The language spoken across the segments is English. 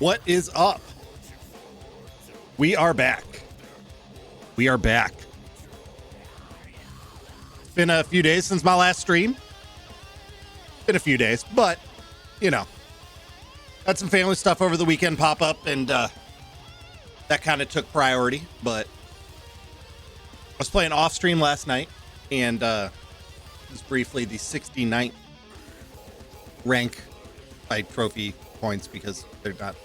What is up? We are back. We are back. It's been a few days since my last stream. Been a few days, but, you know, had some family stuff over the weekend pop up, and that kind of took priority, but I was playing off stream last night, and just briefly the 69th rank by trophy points, because they're not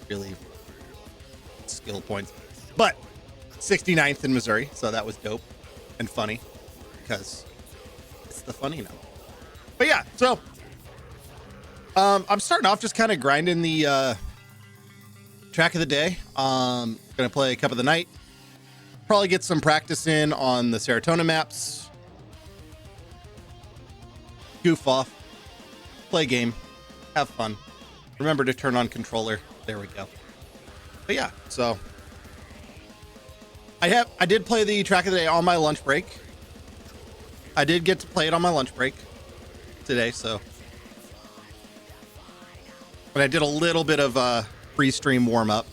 really skill points, but 69th in Missouri, so that was dope and funny because it's the funny now. But yeah, so I'm starting off just kind of grinding the track of the day. Gonna play a cup of the night, probably get some practice in on the serotonin maps, goof off, play game, have fun, remember to turn on controller. There we go. But yeah, so I did play the track of the day on my lunch break. I did get to play it on my lunch break today, so. But I did a little bit of a pre-stream warm-up.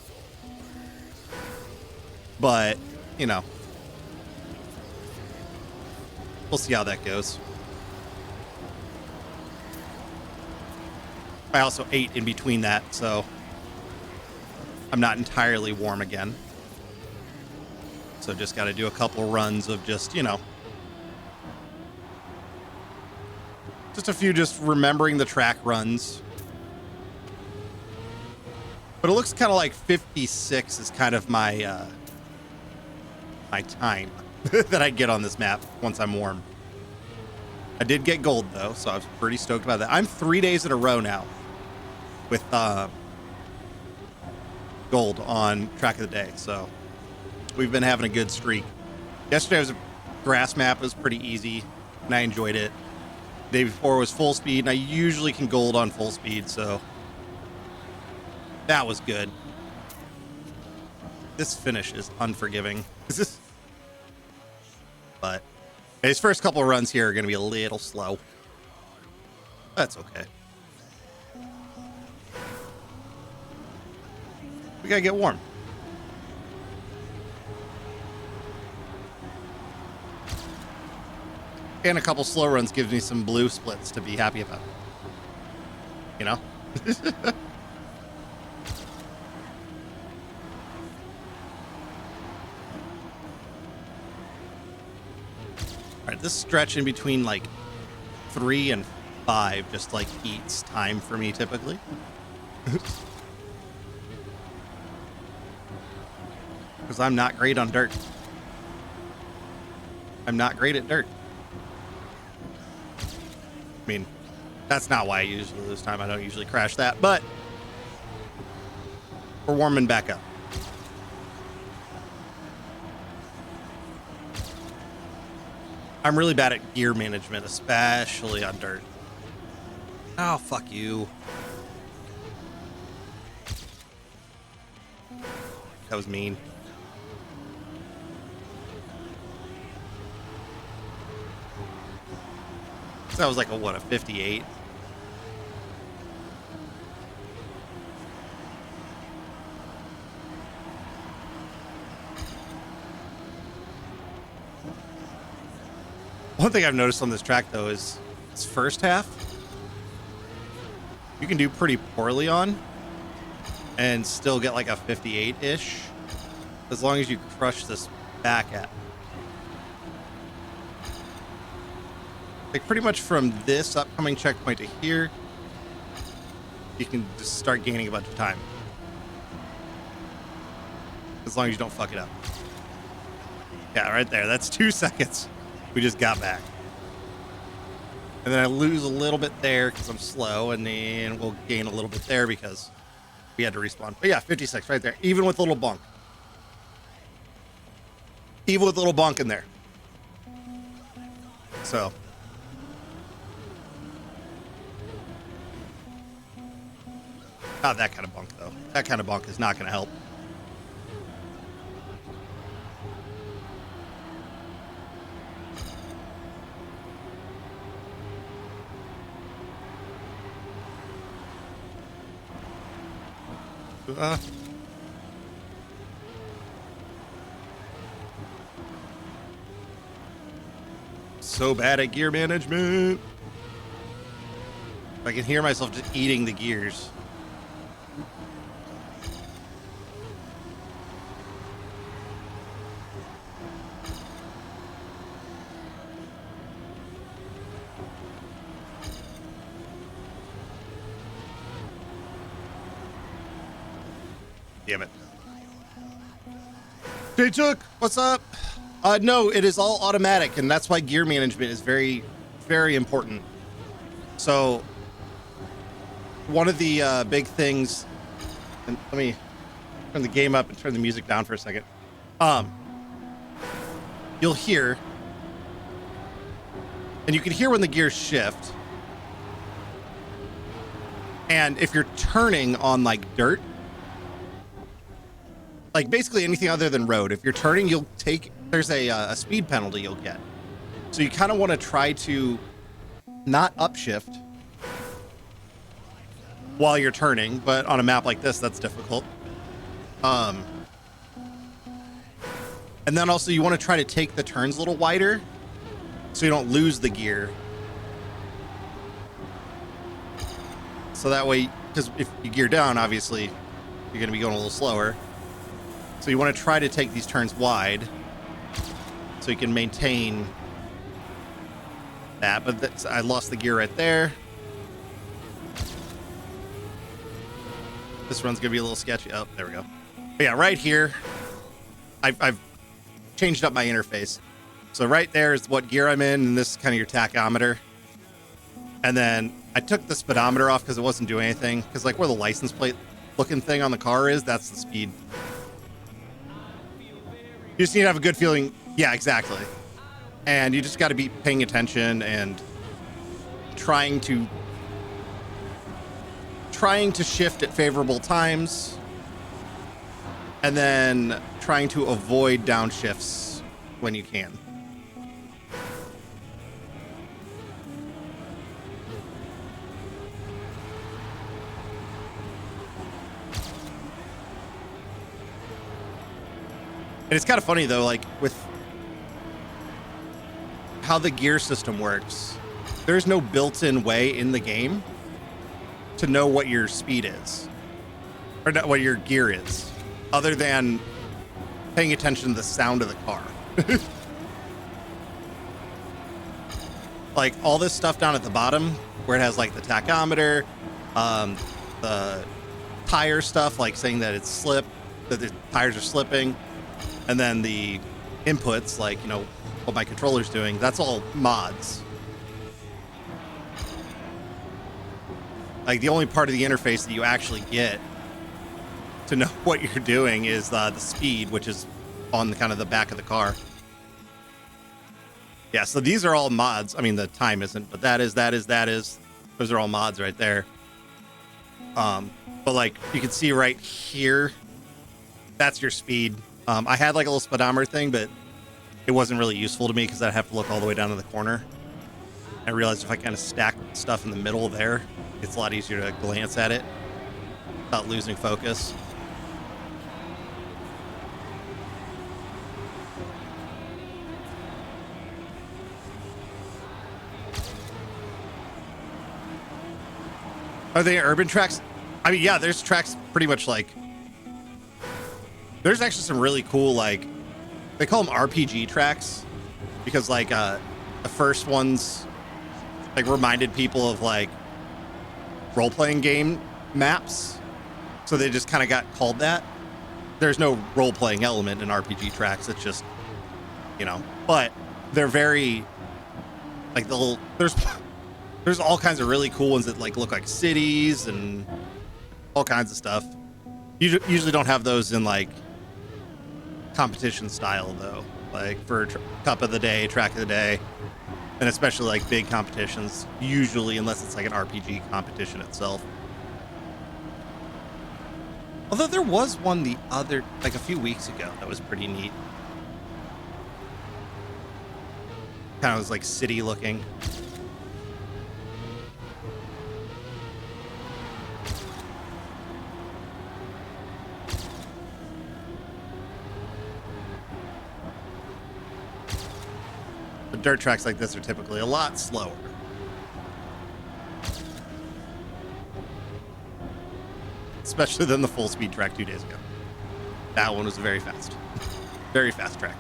But, you know, we'll see how that goes. I also ate in between that, so I'm not entirely warm again. So just got to do a couple runs of just, you know, just a few just remembering the track runs. But it looks kind of like 56 is kind of my my time that I get on this map once I'm warm. I did get gold though, so I was pretty stoked about that. I'm 3 days in a row now with gold on track of the day, so we've been having a good streak. Yesterday was a grass map. It was pretty easy and I enjoyed it. The day before was full speed, and I usually can gold on full speed, so that was good. This finish is unforgiving. But his first couple of runs here are going to be a little slow. That's okay. We gotta get warm. And a couple slow runs gives me some blue splits to be happy about. You know? Alright, this stretch in between like 3 and 5 just like eats time for me typically. Because I'm not great on dirt. I'm not great at dirt. I mean, that's not why I usually lose time. I don't usually crash that, but we're warming back up. I'm really bad at gear management, especially on dirt. Oh, fuck you. That was mean. So that was like a 58. One thing I've noticed on this track though is its first half you can do pretty poorly on and still get like a 58-ish as long as you crush this back at. Like pretty much from this upcoming checkpoint to here, you can just start gaining a bunch of time. As long as you don't fuck it up. Yeah, right there. That's 2 seconds. We just got back. And then I lose a little bit there because I'm slow, and then we'll gain a little bit there because we had to respawn. But yeah, 56 right there. Even with a little bunk. Even with a little bunk in there. So not that kind of bunk, though. That kind of bunk is not going to help. So bad at gear management. I can hear myself just eating the gears. Damn it. J-Chuck, what's up? No, it is all automatic, and that's why gear management is very, very important. So, one of the big things, and let me turn the game up and turn the music down for a second. You'll hear, and you can hear when the gears shift. And if you're turning on like dirt, like basically anything other than road, if you're turning, you'll take, there's a speed penalty you'll get. So you kind of want to try to not upshift while you're turning, but on a map like this, that's difficult. And then also you want to try to take the turns a little wider so you don't lose the gear. So that way, because if you gear down, obviously you're going to be going a little slower. So you want to try to take these turns wide so you can maintain that. But that's, I lost the gear right there. This run's going to be a little sketchy. Oh, there we go. But yeah, right here, I've changed up my interface. So right there is what gear I'm in, and this is kind of your tachometer. And then I took the speedometer off because it wasn't doing anything. Because like where the license plate looking thing on the car is, that's the speed. You just need to have a good feeling. Yeah, exactly. And you just got to be paying attention and trying to shift at favorable times, and then trying to avoid downshifts when you can. And it's kind of funny though, like with how the gear system works, there's no built-in way in the game to know what your speed is, or not what your gear is, other than paying attention to the sound of the car. Like all this stuff down at the bottom where it has like the tachometer, the tire stuff, like saying that it's slip, that the tires are slipping, and then the inputs, like, you know, what my controller's doing, that's all mods. Like the only part of the interface that you actually get to know what you're doing is the speed, which is on the kind of the back of the car. Yeah, so these are all mods. I mean, the time isn't, but that is. Those are all mods right there. But like you can see right here, that's your speed. I had like a little speedometer thing, but it wasn't really useful to me because I'd have to look all the way down to the corner. I realized if I kind of stack stuff in the middle there, it's a lot easier to glance at it without losing focus. Are they urban tracks? I mean, yeah, there's tracks pretty much like... There's actually some really cool, like... They call them RPG tracks because, like, the first ones, like, reminded people of, like, role-playing game maps. So they just kind of got called that. There's no role-playing element in RPG tracks. It's just, you know... But they're very... Like, the little... There's all kinds of really cool ones that like look like cities and all kinds of stuff. You usually don't have those in like competition style though, like for cup of the day, track of the day, and especially like big competitions, usually, unless it's like an RPG competition itself. Although there was one like a few weeks ago that was pretty neat. Kind of was like city looking. dirt tracks like this are typically a lot slower. Especially than the full speed track 2 days ago. That one was very fast. Very fast track.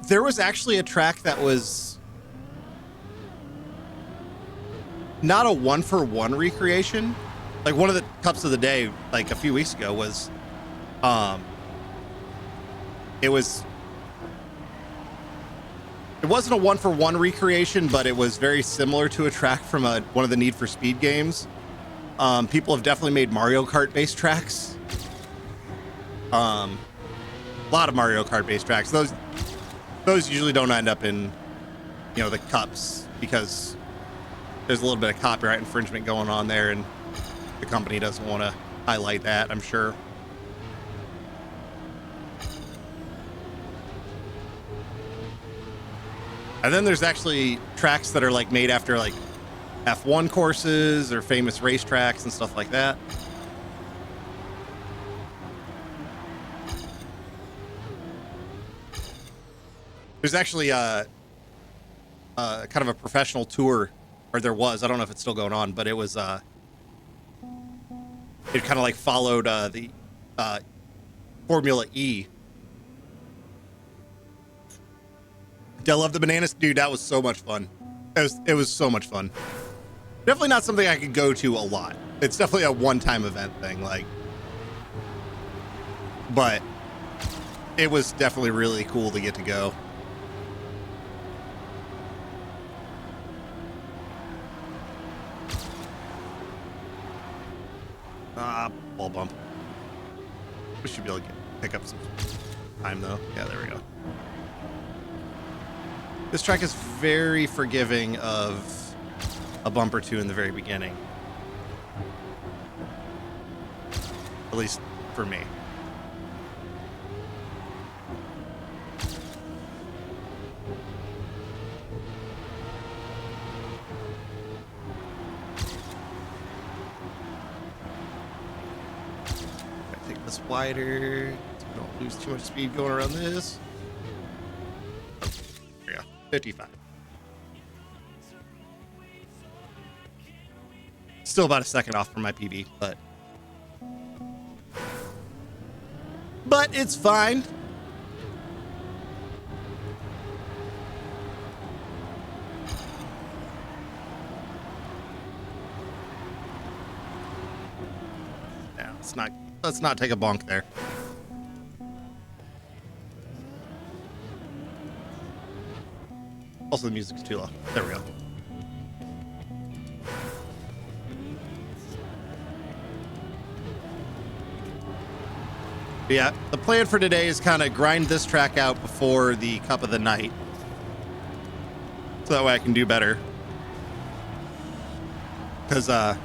There was actually a track that was not a 1-for-1 recreation. Like one of the cups of the day, like a few weeks ago, was it wasn't a 1-for-1 recreation, but it was very similar to a track from one of the Need for Speed games. People have definitely made Mario Kart based tracks. A lot of Mario Kart based tracks. Those usually don't end up in, the cups because there's a little bit of copyright infringement going on there, and the company doesn't want to highlight that, I'm sure. And then there's actually tracks that are like made after like F1 courses or famous racetracks and stuff like that. There's actually kind of a professional tour, or there was. I don't know if it's still going on, but it was. It kind of like followed the Formula E. I love the bananas, dude. That was so much fun. It was so much fun. Definitely not something I could go to a lot. It's definitely a one-time event thing, but it was definitely really cool to get to go. Ball bump. We should be able to pick up some time though. Yeah, there we go. This track is very forgiving of a bump or two in the very beginning. At least for me. Take this wider so we don't lose too much speed going around this. There we go. 55. Still about a second off from my PB, but it's fine. Yeah, let's not take a bonk there. Also, the music's too low. There we go. But yeah, the plan for today is kind of grind this track out before the cup of the night, so that way I can do better. Because I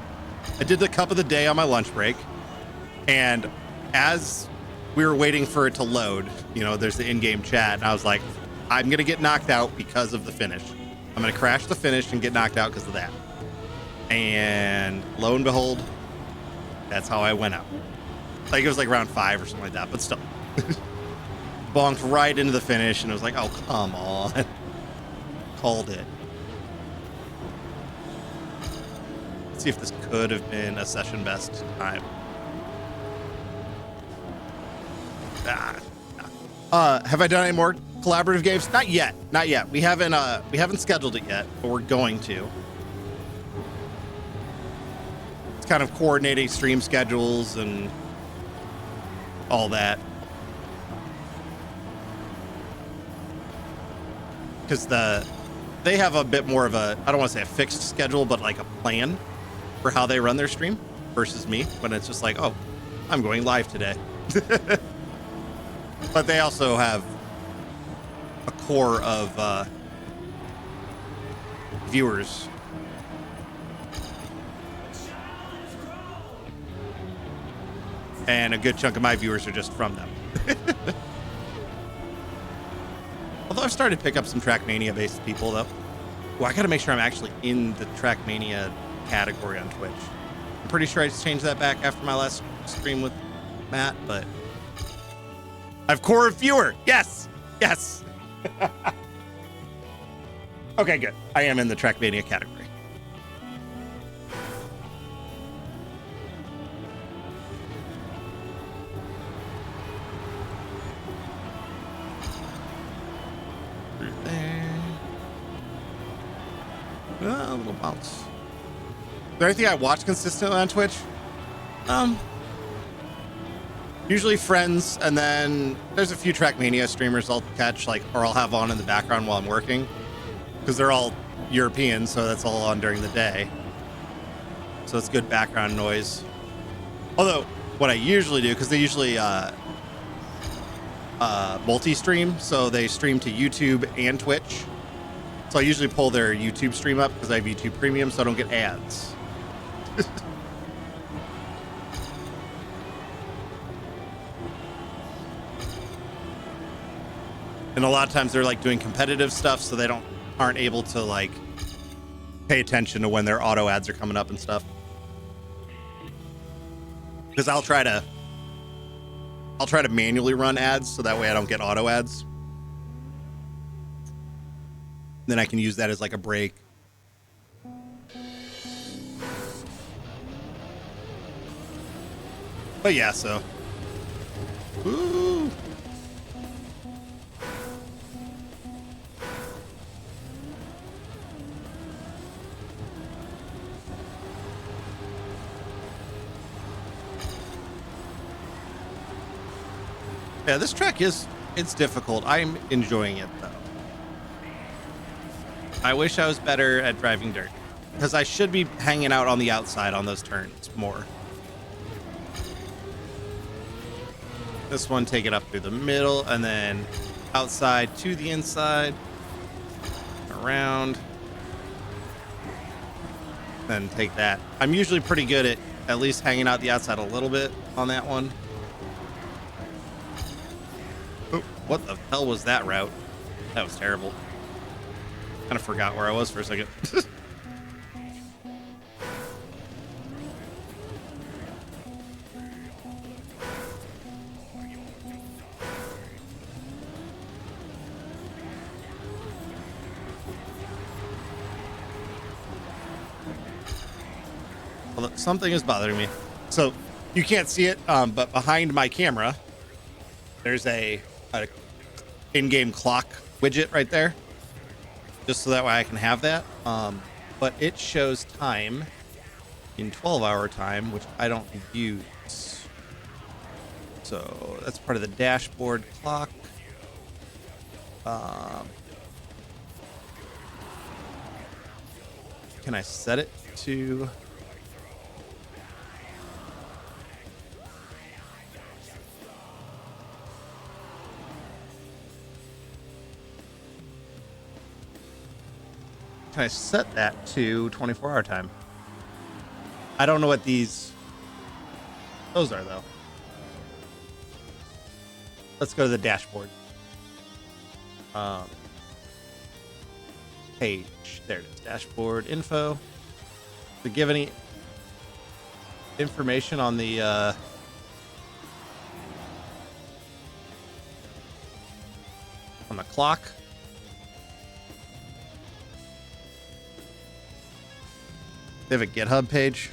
did the cup of the day on my lunch break, and as we were waiting for it to load, there's the in-game chat, and I was like, I'm going to get knocked out because of the finish. I'm going to crash the finish and get knocked out because of that. And lo and behold, that's how I went out. Like, it was like round 5 or something like that, but still. Bonked right into the finish, and it was like, oh, come on. Called it. Let's see if this could have been a session best time. Have I done any more collaborative games? Not yet. Not yet. We haven't scheduled it yet, but we're going to. It's kind of coordinating stream schedules and all that. Because they have a bit more of a, I don't want to say a fixed schedule, but like a plan for how they run their stream versus me, when it's just like, oh, I'm going live today. But they also have a core of viewers. And a good chunk of my viewers are just from them. Although I've started to pick up some Trackmania-based people, though. Well, I got to make sure I'm actually in the Trackmania category on Twitch. I'm pretty sure I just changed that back after my last stream with Matt, but I've core viewer. Yes. Yes. Okay, good. I am in the Trackmania category. Through there. A little bounce. Is there anything I watch consistently on Twitch? Usually Friends, and then there's a few Trackmania streamers I'll catch, like, or I'll have on in the background while I'm working, because they're all European, so that's all on during the day. So it's good background noise. Although, what I usually do, because they usually multi-stream, so they stream to YouTube and Twitch. So I usually pull their YouTube stream up because I have YouTube Premium, so I don't get ads. And a lot of times they're like doing competitive stuff, so they aren't able to like pay attention to when their auto ads are coming up and stuff. Because I'll try to manually run ads so that way I don't get auto ads. Then I can use that as like a break. But yeah, so. Ooh. Yeah, this track it's difficult. I'm enjoying it though. I wish I was better at driving dirt, because I should be hanging out on the outside on those turns more. This one, take it up through the middle and then outside to the inside, around, then take that. I'm usually pretty good at least hanging out the outside a little bit on that one. Oh, what the hell was that route? That was terrible. Kind of forgot where I was for a second. Well, something is bothering me. So you can't see it, but behind my camera, there's a in-game clock widget right there, just so that way I can have that. But it shows time in 12-hour time, which I don't use. So that's part of the dashboard clock. Can I set it to... Can I set that to 24-hour time? I don't know what those are, though. Let's go to the dashboard. Page. There it is. Dashboard info. To give any information on the clock. They have a GitHub page.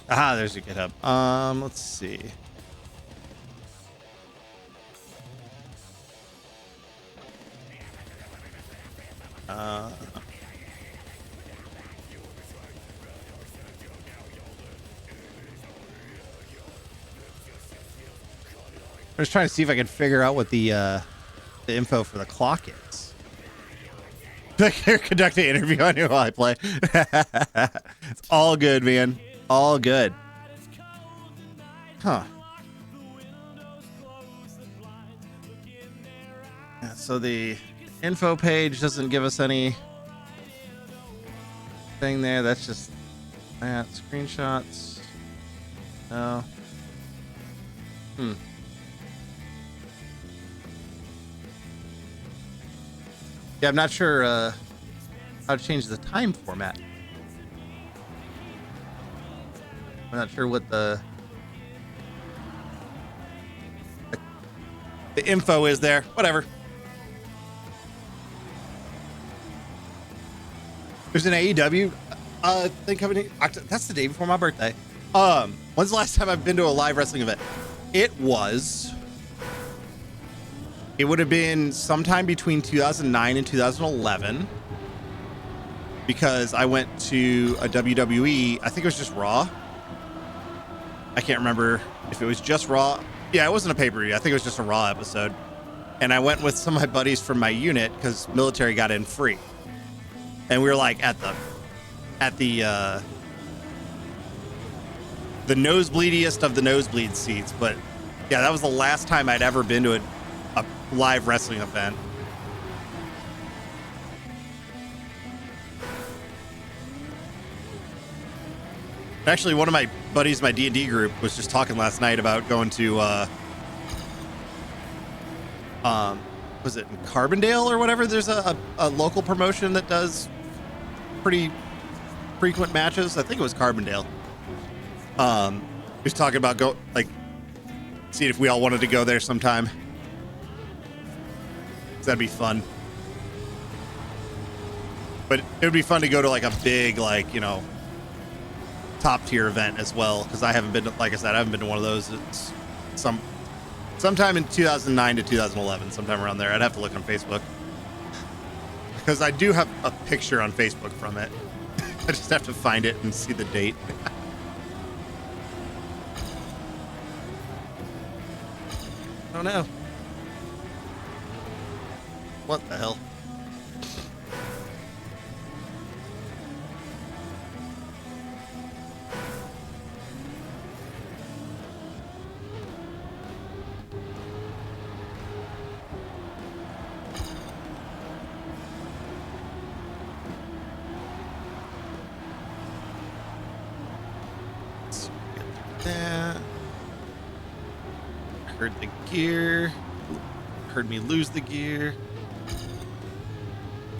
Aha, there's a GitHub. Let's see. I was trying to see if I could figure out what the info for the clock is. They're conducting an interview on you while I play. It's all good, man. All good. Huh. Yeah, so the info page doesn't give us any thing there. That's just that. Screenshots. No. Yeah, I'm not sure how to change the time format. I'm not sure what the info is there. Whatever. There's an AEW thing coming in. That's the day before my birthday. When's the last time I've been to a live wrestling event? It would have been sometime between 2009 and 2011 because I went to a WWE. I think it was just Raw. I can't remember if it was just Raw. Yeah, it wasn't a pay-per-view. I think it was just a Raw episode. And I went with some of my buddies from my unit because military got in free. And we were like at the nosebleediest of the nosebleed seats. But yeah, that was the last time I'd ever been to a live wrestling event. Actually, one of my buddies, my D&D group, was just talking last night about going to was it in Carbondale or whatever? There's a local promotion that does pretty frequent matches. I think it was Carbondale. He was talking about seeing if we all wanted to go there sometime. That'd be fun. But it would be fun to go to like a big, top tier event as well. Cause I haven't been to, like I said, I haven't been to one of those. It's sometime in 2009 to 2011, sometime around there. I'd have to look on Facebook because I do have a picture on Facebook from it. I just have to find it and see the date. I don't know. What the hell? Let's get that. Heard the gear. Heard me lose the gear.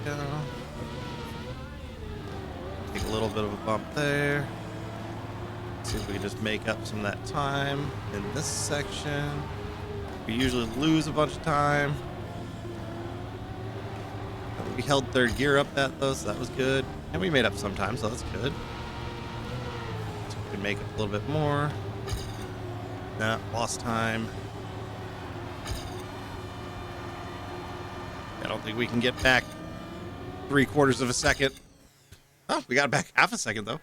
Go. Take a little bit of a bump there. See if we can just make up some of that time in this section. We usually lose a bunch of time. We held third gear up that though, so that was good. And we made up some time, so that's good. So we can make up a little bit more. Nah, lost time. I don't think we can get back 3/4 of a second. Oh, we got it back half a second though.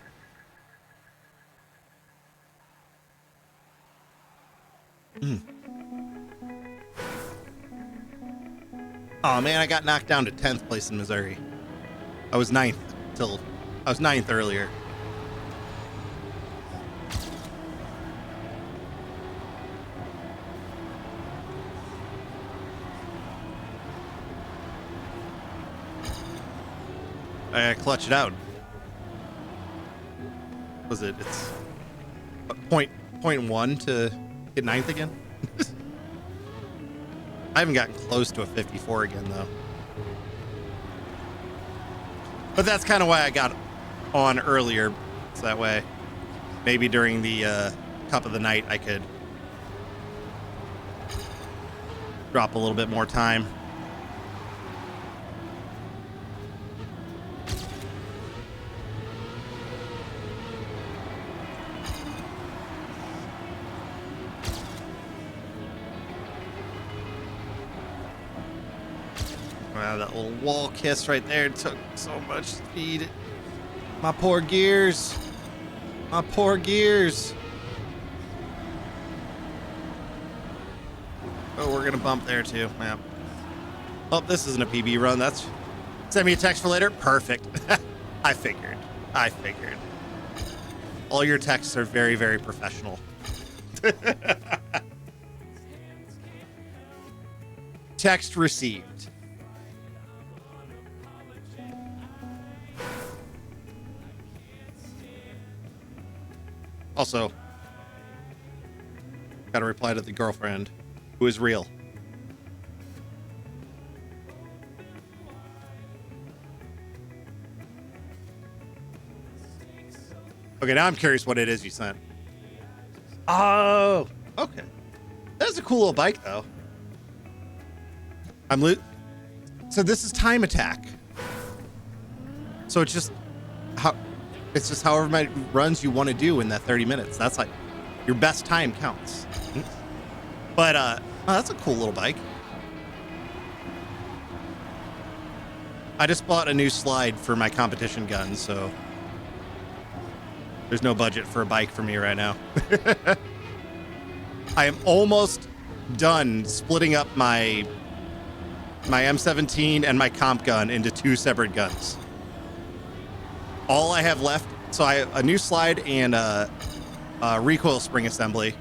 Oh man, I got knocked down to 10th place in Missouri. I was ninth earlier. I clutch it out. Was it? It's point 1 to get ninth again. I haven't gotten close to a 54 again though. But that's kind of why I got on earlier, so that way maybe during the cup of the night I could drop a little bit more time. Wow, that little wall kiss right there took so much speed. My poor gears. My poor gears. Oh, we're gonna bump there too. Yeah. Oh, this isn't a PB run. That's send me a text for later. Perfect. I figured. All your texts are very, very professional. Text received. Also, got to reply to the girlfriend, who is real. Okay, now I'm curious what it is you sent. Oh, okay. That's a cool little bike, though. So this is time attack. So it's just however many runs you want to do in that 30 minutes. That's like your best time counts. But oh, that's a cool little bike. I just bought a new slide for my competition gun, so there's no budget for a bike for me right now. I am almost done splitting up my M17 and my comp gun into 2 separate guns. All I have left, so I have a new slide and a recoil spring assembly.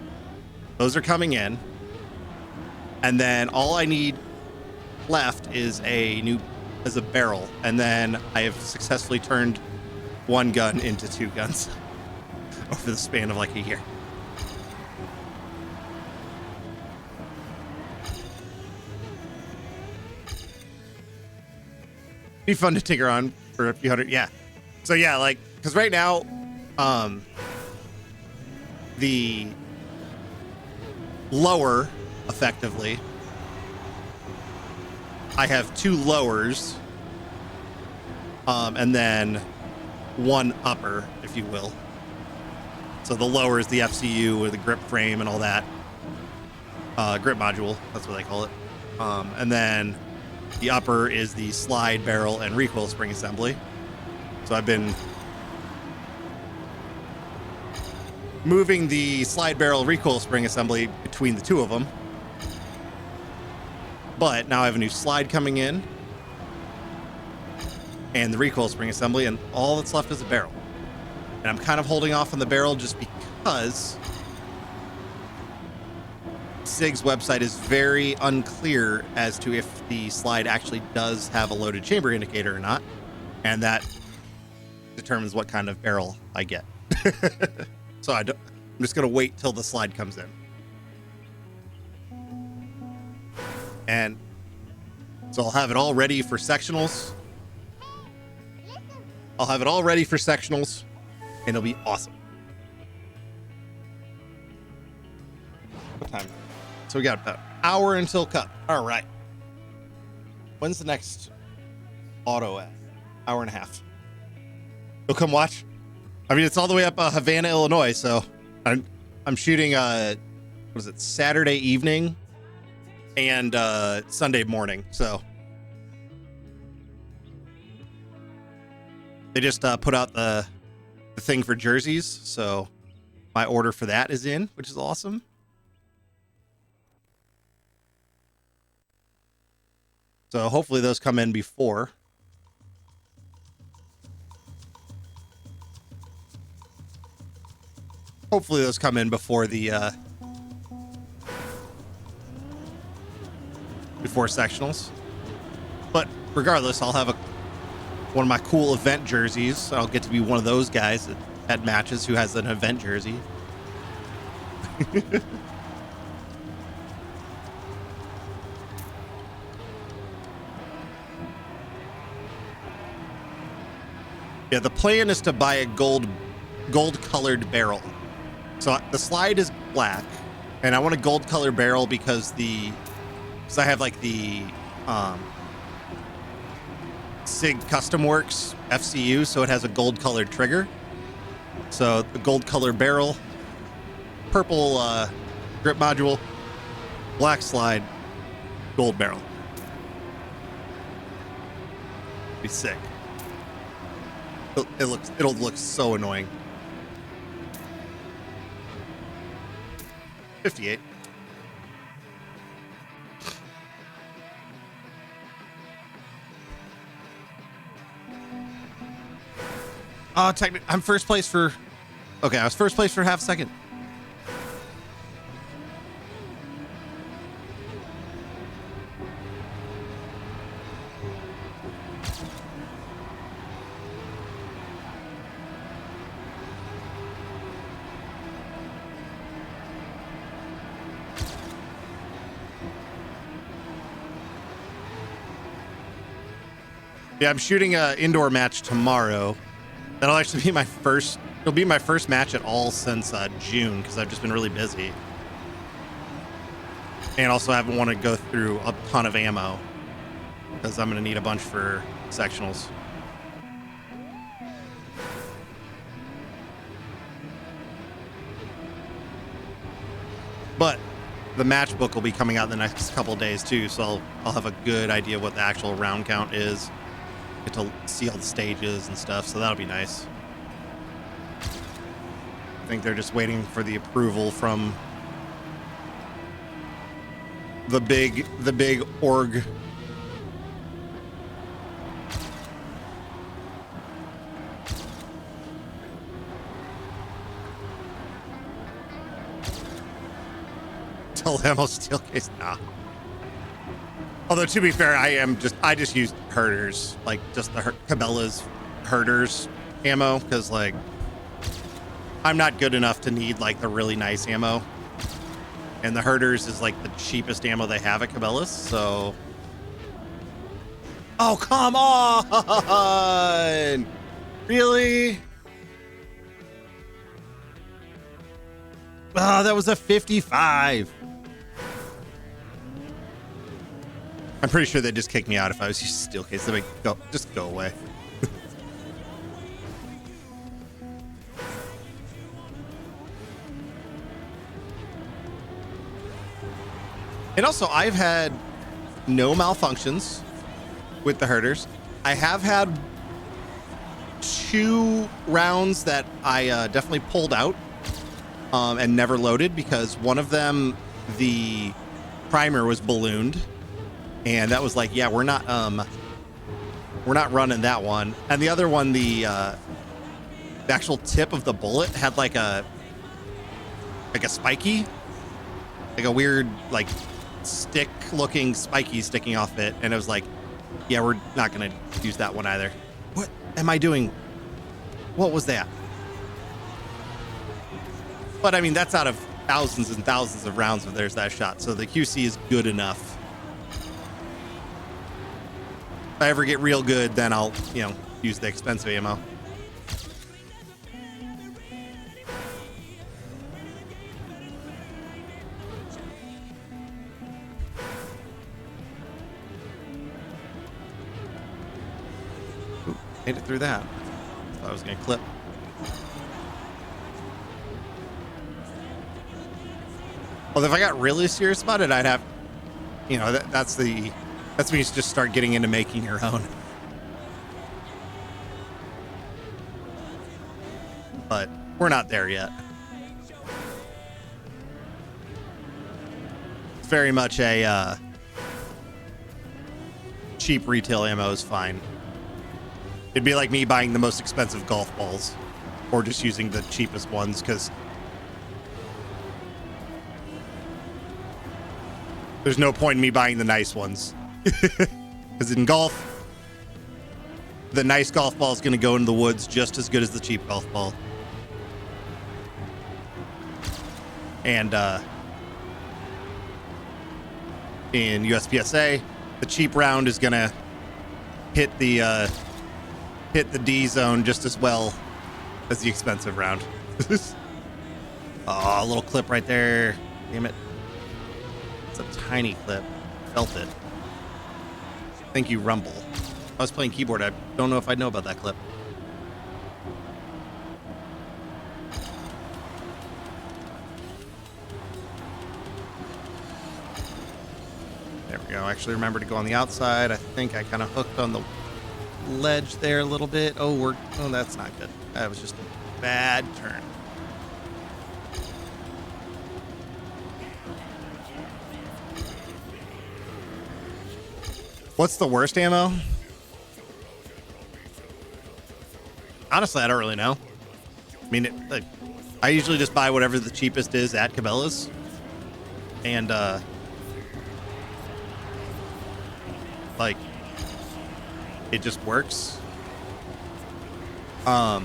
Those are coming in. And then all I need left is a barrel. And then I have successfully turned 1 gun into 2 guns over the span of like a year. Be fun to tinker on for a few hundred. Yeah. So yeah, like, because right now, the lower, effectively, I have 2 lowers, and then 1 upper, if you will. So the lower is the FCU or the grip frame and all that. Grip module, that's what they call it. And then the upper is the slide, barrel, and recoil spring assembly. So I've been moving the slide, barrel, recoil spring assembly between the 2 of them. But now I have a new slide coming in and the recoil spring assembly, and all that's left is a barrel. And I'm kind of holding off on the barrel just because SIG's website is very unclear as to if the slide actually does have a loaded chamber indicator or not. And that determines what kind of barrel I get. So I'm just going to wait till the slide comes in. And so I'll have it all ready for sectionals. And it'll be awesome. What time? So we got about an hour until cup. All right. When's the next auto at? Hour and a half. You'll come watch? I mean, it's all the way up Havana, Illinois, so I'm shooting, Saturday evening and Sunday morning, so. They just put out the thing for jerseys, so my order for that is in, which is awesome. So hopefully those come in before. Hopefully those come in before the before sectionals. But regardless, I'll have one of my cool event jerseys. I'll get to be one of those guys at matches who has an event jersey. Yeah, the plan is to buy a gold colored barrel. So the slide is black, and I want a gold colored barrel because I have like the SIG Custom Works FCU, so it has a gold colored trigger. So the gold colored barrel, purple grip module, black slide, gold barrel. Be sick. It'll look so annoying. 58. Oh, technically, I'm first place for. Okay, I was first place for half a second. Yeah, I'm shooting an indoor match tomorrow. That'll actually be my first It'll be my first match at all since June because I've just been really busy. And also haven't want to go through a ton of ammo because I'm going to need a bunch for sectionals. But the matchbook will be coming out in the next couple of days too, so I'll have a good idea what the actual round count is. Get to see all the stages and stuff, so that'll be nice. I think they're just waiting for the approval from the big org. Ammo steel case, nah. Although to be fair, I just used herders, like just the Cabela's herders ammo, because like I'm not good enough to need like the really nice ammo, and the herders is like the cheapest ammo they have at Cabela's. So, oh come on, really? Oh, that was a 55. I'm pretty sure they'd just kick me out if I was using steel case. They'd go, just go away. And also, I've had no malfunctions with the herders. I have had 2 rounds that I definitely pulled out and never loaded because one of them, the primer was ballooned. And that was like, yeah, we're not running that one. And the other one, the actual tip of the bullet had like a spiky, like a weird like stick looking spiky sticking off it. And it was like, yeah, we're not gonna use that one either. What am I doing? What was that? But I mean, that's out of thousands and thousands of rounds if there's that shot. So the QC is good enough. If I ever get real good, then I'll, use the expensive ammo. Ooh, made it through that. Thought I was going to clip. Well, if I got really serious about it, I'd have, that's when you just start getting into making your own. But we're not there yet. It's very much a cheap retail ammo is fine. It'd be like me buying the most expensive golf balls or just using the cheapest ones because there's no point in me buying the nice ones. Because in golf, the nice golf ball is going to go into the woods just as good as the cheap golf ball. And in USPSA, the cheap round is going to hit the D zone just as well as the expensive round. Oh, a little clip right there. Damn it. It's a tiny clip. Felt it. Thank you, Rumble. I was playing keyboard. I don't know if I know about that clip. There we go. I actually remember to go on the outside. I think I kind of hooked on the ledge there a little bit. Oh, that's not good. That was just a bad turn. What's the worst ammo? Honestly, I don't really know. I mean, I usually just buy whatever the cheapest is at Cabela's. And, it just works. I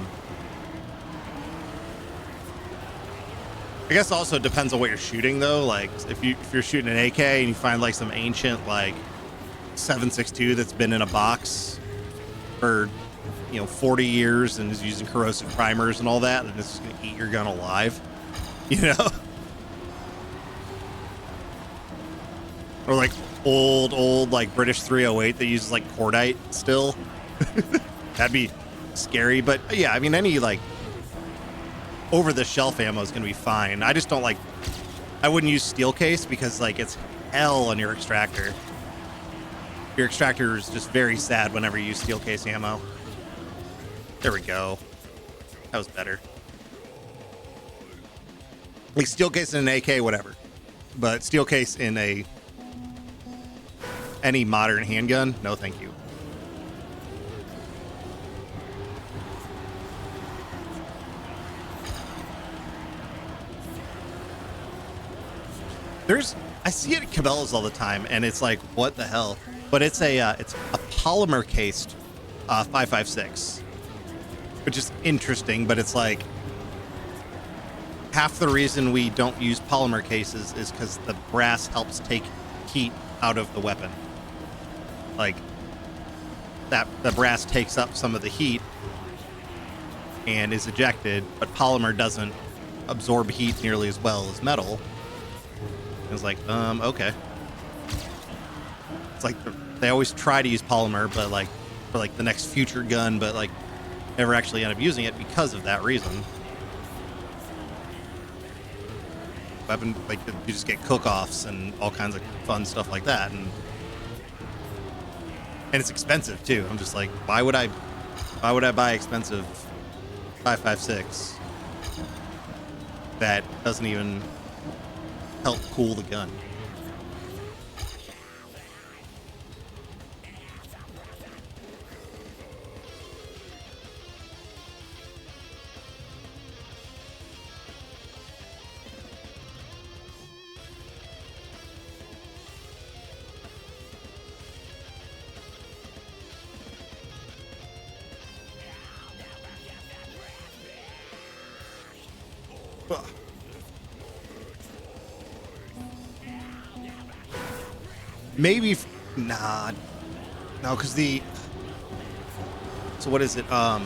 guess also it depends on what you're shooting, though. Like, if you're shooting an AK and you find, some ancient, 7.62 that's been in a box for 40 years and is using corrosive primers and all that, and it's going to eat your gun alive, Or like old like British 308 that uses like cordite still. That'd be scary. But yeah, I mean, any like over the shelf ammo is going to be fine. I just don't like, I wouldn't use steel case because like it's hell on your extractor. Your extractor is just very sad whenever you use steel case ammo. There we go. That was better. Like steel case in an AK, whatever. But steel case in any modern handgun, no thank you. I see it at Cabela's all the time, and it's like, what the hell? But it's a polymer cased 5.56, which is interesting. But it's like half the reason we don't use polymer cases is because the brass helps take heat out of the weapon. Like that, the brass takes up some of the heat and is ejected, but polymer doesn't absorb heat nearly as well as metal. It's like, okay. It's like they always try to use polymer, but like for like the next future gun, but like never actually end up using it because of that reason. Weapon, like you just get cook-offs and all kinds of fun stuff like that, and it's expensive too. I'm just like, why would I buy expensive 5.56 that doesn't even help cool the gun? Maybe, no, because so what is it? What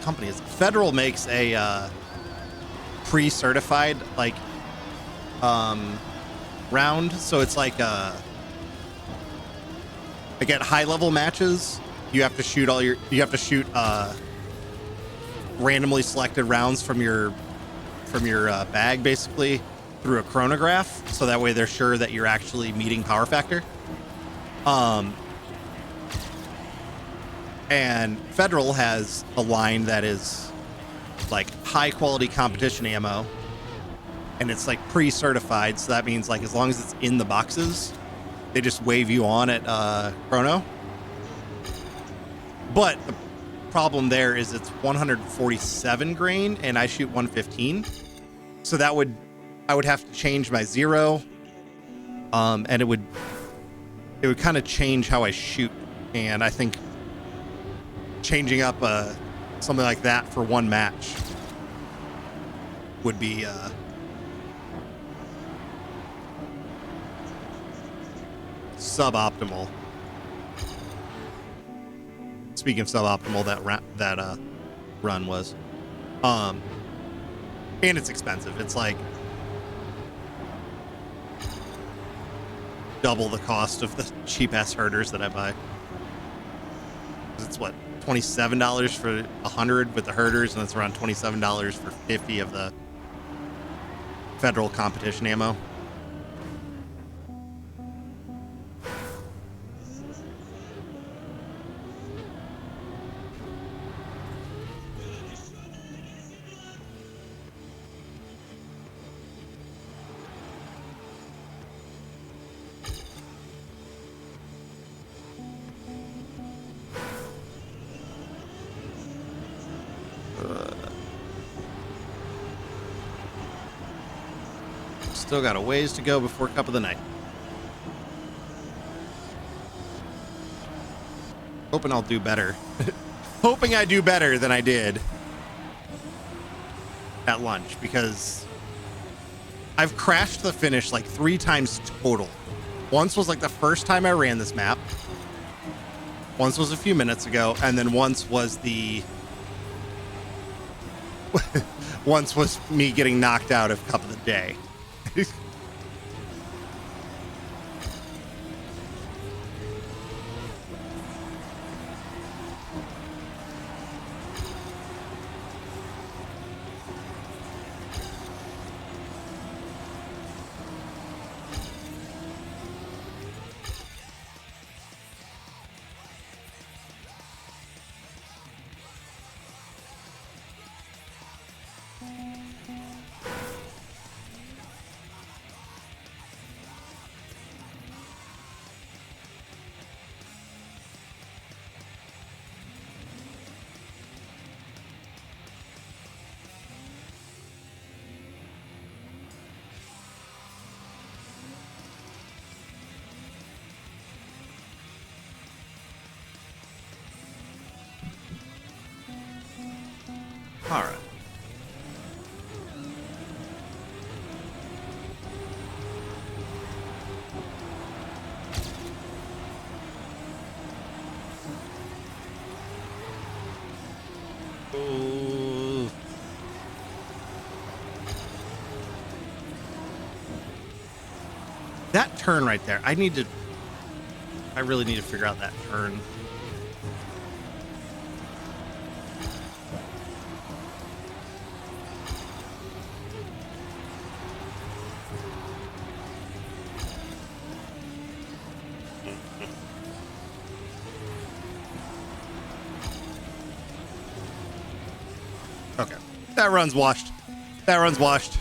company is it? Federal makes a pre-certified like round, so it's like at high level matches, you have to shoot randomly selected rounds from your bag, basically, through a chronograph, so that way they're sure that you're actually meeting power factor. And Federal has a line that is like high quality competition ammo, and it's like pre-certified, so that means like as long as it's in the boxes, they just wave you on at chrono. But the problem there is it's 147 grain and I shoot 115, so I would have to change my zero, and it would kind of change how I shoot. And I think changing up something like that for one match would be suboptimal. Speaking of suboptimal, that run was, and it's expensive. It's like double the cost of the cheap ass herders that I buy. It's what, $27 for 100 with the herders, and it's around $27 for 50 of the Federal competition ammo. Still got a ways to go before cup of the night. Hoping I'll do better. Hoping I do better than I did at lunch, because I've crashed the finish like 3 times total. Once was like the first time I ran this map. Once was a few minutes ago, and then once was once was me getting knocked out of Cup of the Day. All right. Ooh. That turn right there. I really need to figure out that turn. Okay. That run's washed. That run's washed.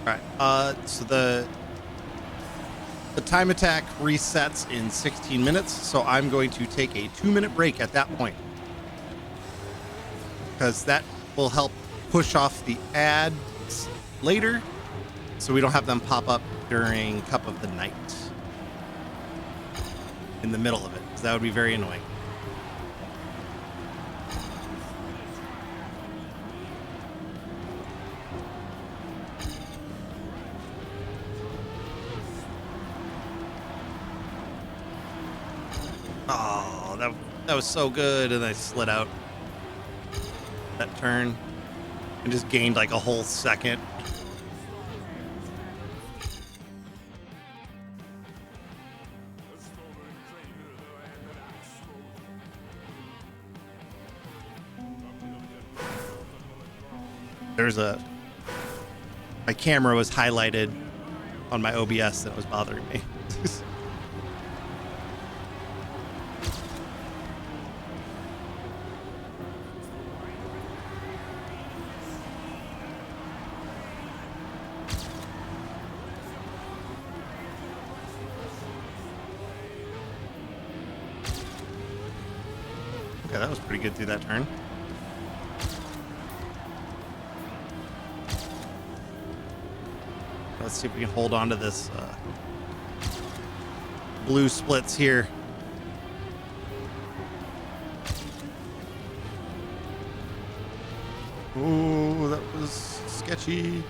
All right. So the time attack resets in 16 minutes, so I'm going to take a 2-minute break at that point, because that will help push off the ads later, so we don't have them pop up during Cup of the Night in the middle of it, because that would be very annoying. Oh, that was so good, and I slid out that turn and just gained like a whole second. My camera was highlighted on my OBS and it was bothering me. Okay, that was pretty good through that turn. Let's see if we can hold on to this blue splits here. Oh, that was sketchy.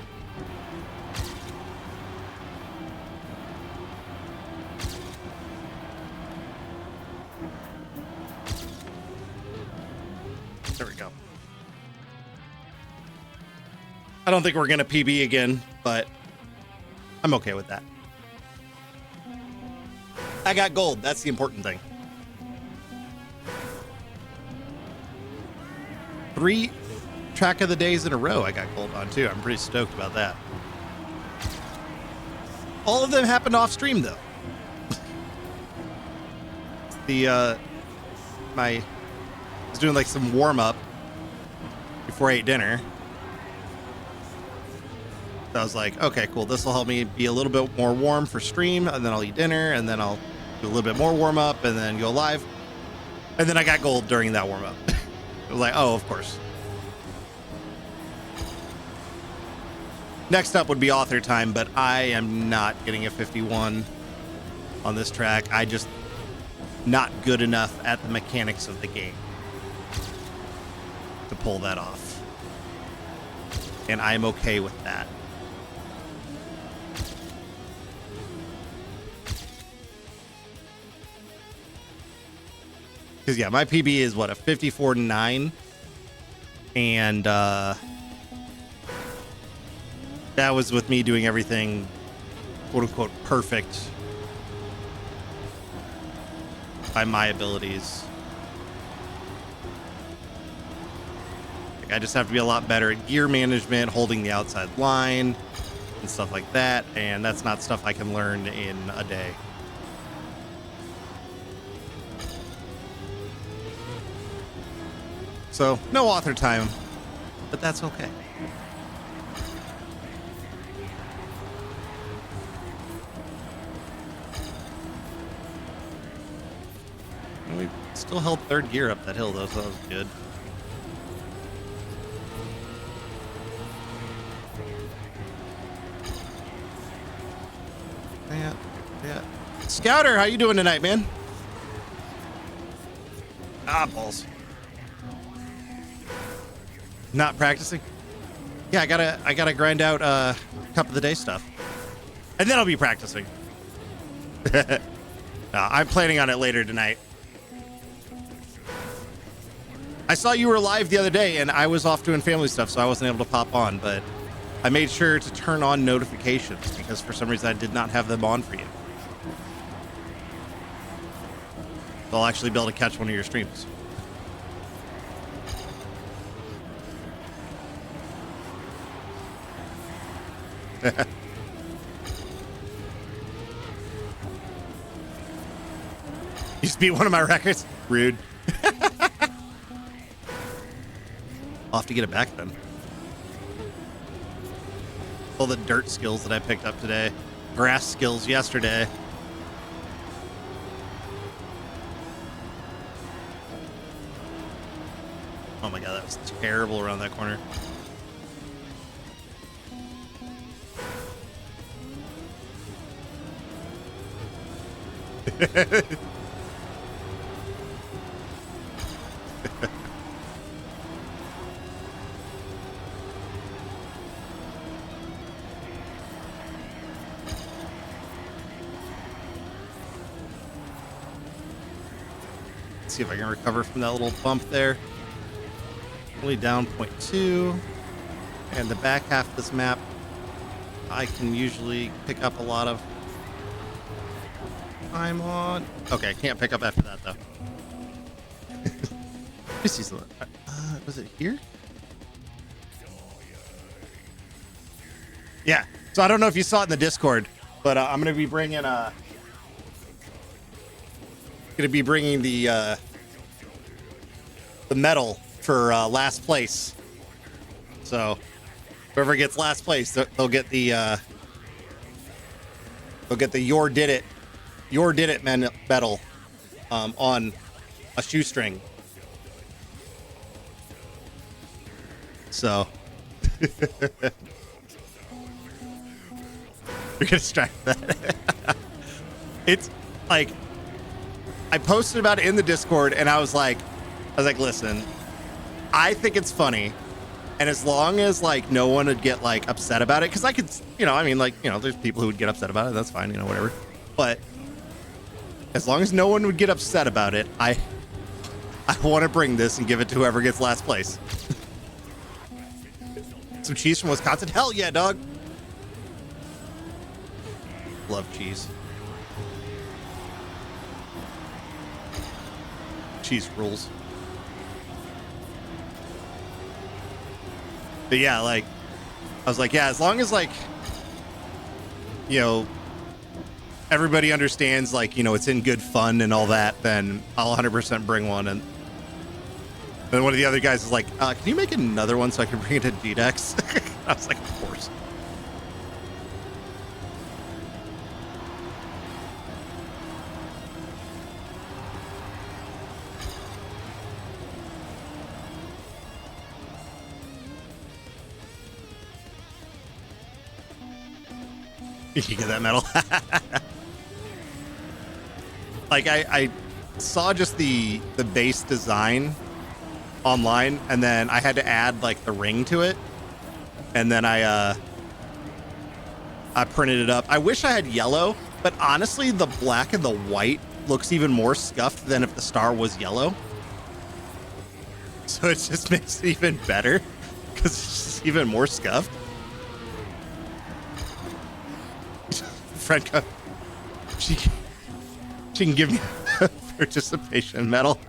There we go. I don't think we're going to PB again, but I'm okay with that. I got gold. That's the important thing. 3 track of the days in a row I got gold on too. I'm pretty stoked about that. All of them happened off stream though. I was doing like some warm up before I ate dinner. So I was like, okay, cool. This will help me be a little bit more warm for stream, and then I'll eat dinner, and then I'll do a little bit more warm up, and then go live. And then I got gold during that warm up. I was like, oh, of course. Next up would be author time, but I am not getting a 51 on this track. I just not good enough at the mechanics of the game to pull that off. and I'm okay with that. Because, yeah, my PB is, what, a 54.9? And that was with me doing everything, quote-unquote, perfect by my abilities. Like, I just have to be a lot better at gear management, holding the outside line, and stuff like that. And that's not stuff I can learn in a day. So, no author time, but that's okay. And we still held third gear up that hill, though, so that was good. Yeah. Scouter, how you doing tonight, man? Ah, balls. Not practicing? Yeah, I gotta grind out cup of the day stuff, and then I'll be practicing. I'm planning on it later tonight. I saw you were live the other day, and I was off doing family stuff, so I wasn't able to pop on. But I made sure to turn on notifications because for some reason I did not have them on for you. So I'll actually be able to catch one of your streams. You just beat one of my records? Rude. I'll have to get it back then. All the dirt skills that I picked up today. Grass skills yesterday. Oh my god, that was terrible around that corner. Let's see if I can recover from that little bump there. Only down 0.2. And the back half of this map, I can usually pick up a lot of time on. Okay, I can't pick up after that, though. This is was it here? Yeah. So I don't know if you saw it in the Discord, but I'm going to be bringing the medal for last place. So whoever gets last place, they'll get the Your Did It medal on a shoestring. So you're gonna strike that. It's like I posted about it in the Discord, and I was like, listen, I think it's funny, and as long as like no one would get like upset about it, because I could, there's people who would get upset about it. That's fine, whatever. But as long as no one would get upset about it, I want to bring this and give it to whoever gets last place. Some cheese from Wisconsin? Hell yeah, dog. Love cheese. Cheese rules. But yeah, like, I was like, yeah, as long as like, everybody understands, like, it's in good fun and all that, then I'll 100% bring one. And then one of the other guys is like, can you make another one so I can bring it to GDEX? I was like, of course. You get that medal. Like I saw just the base design online, and then I had to add like the ring to it. And then I printed it up. I wish I had yellow, but honestly, the black and the white looks even more scuffed than if the star was yellow. So it just makes it even better because it's just even more scuffed. Friend, she can give me a participation medal.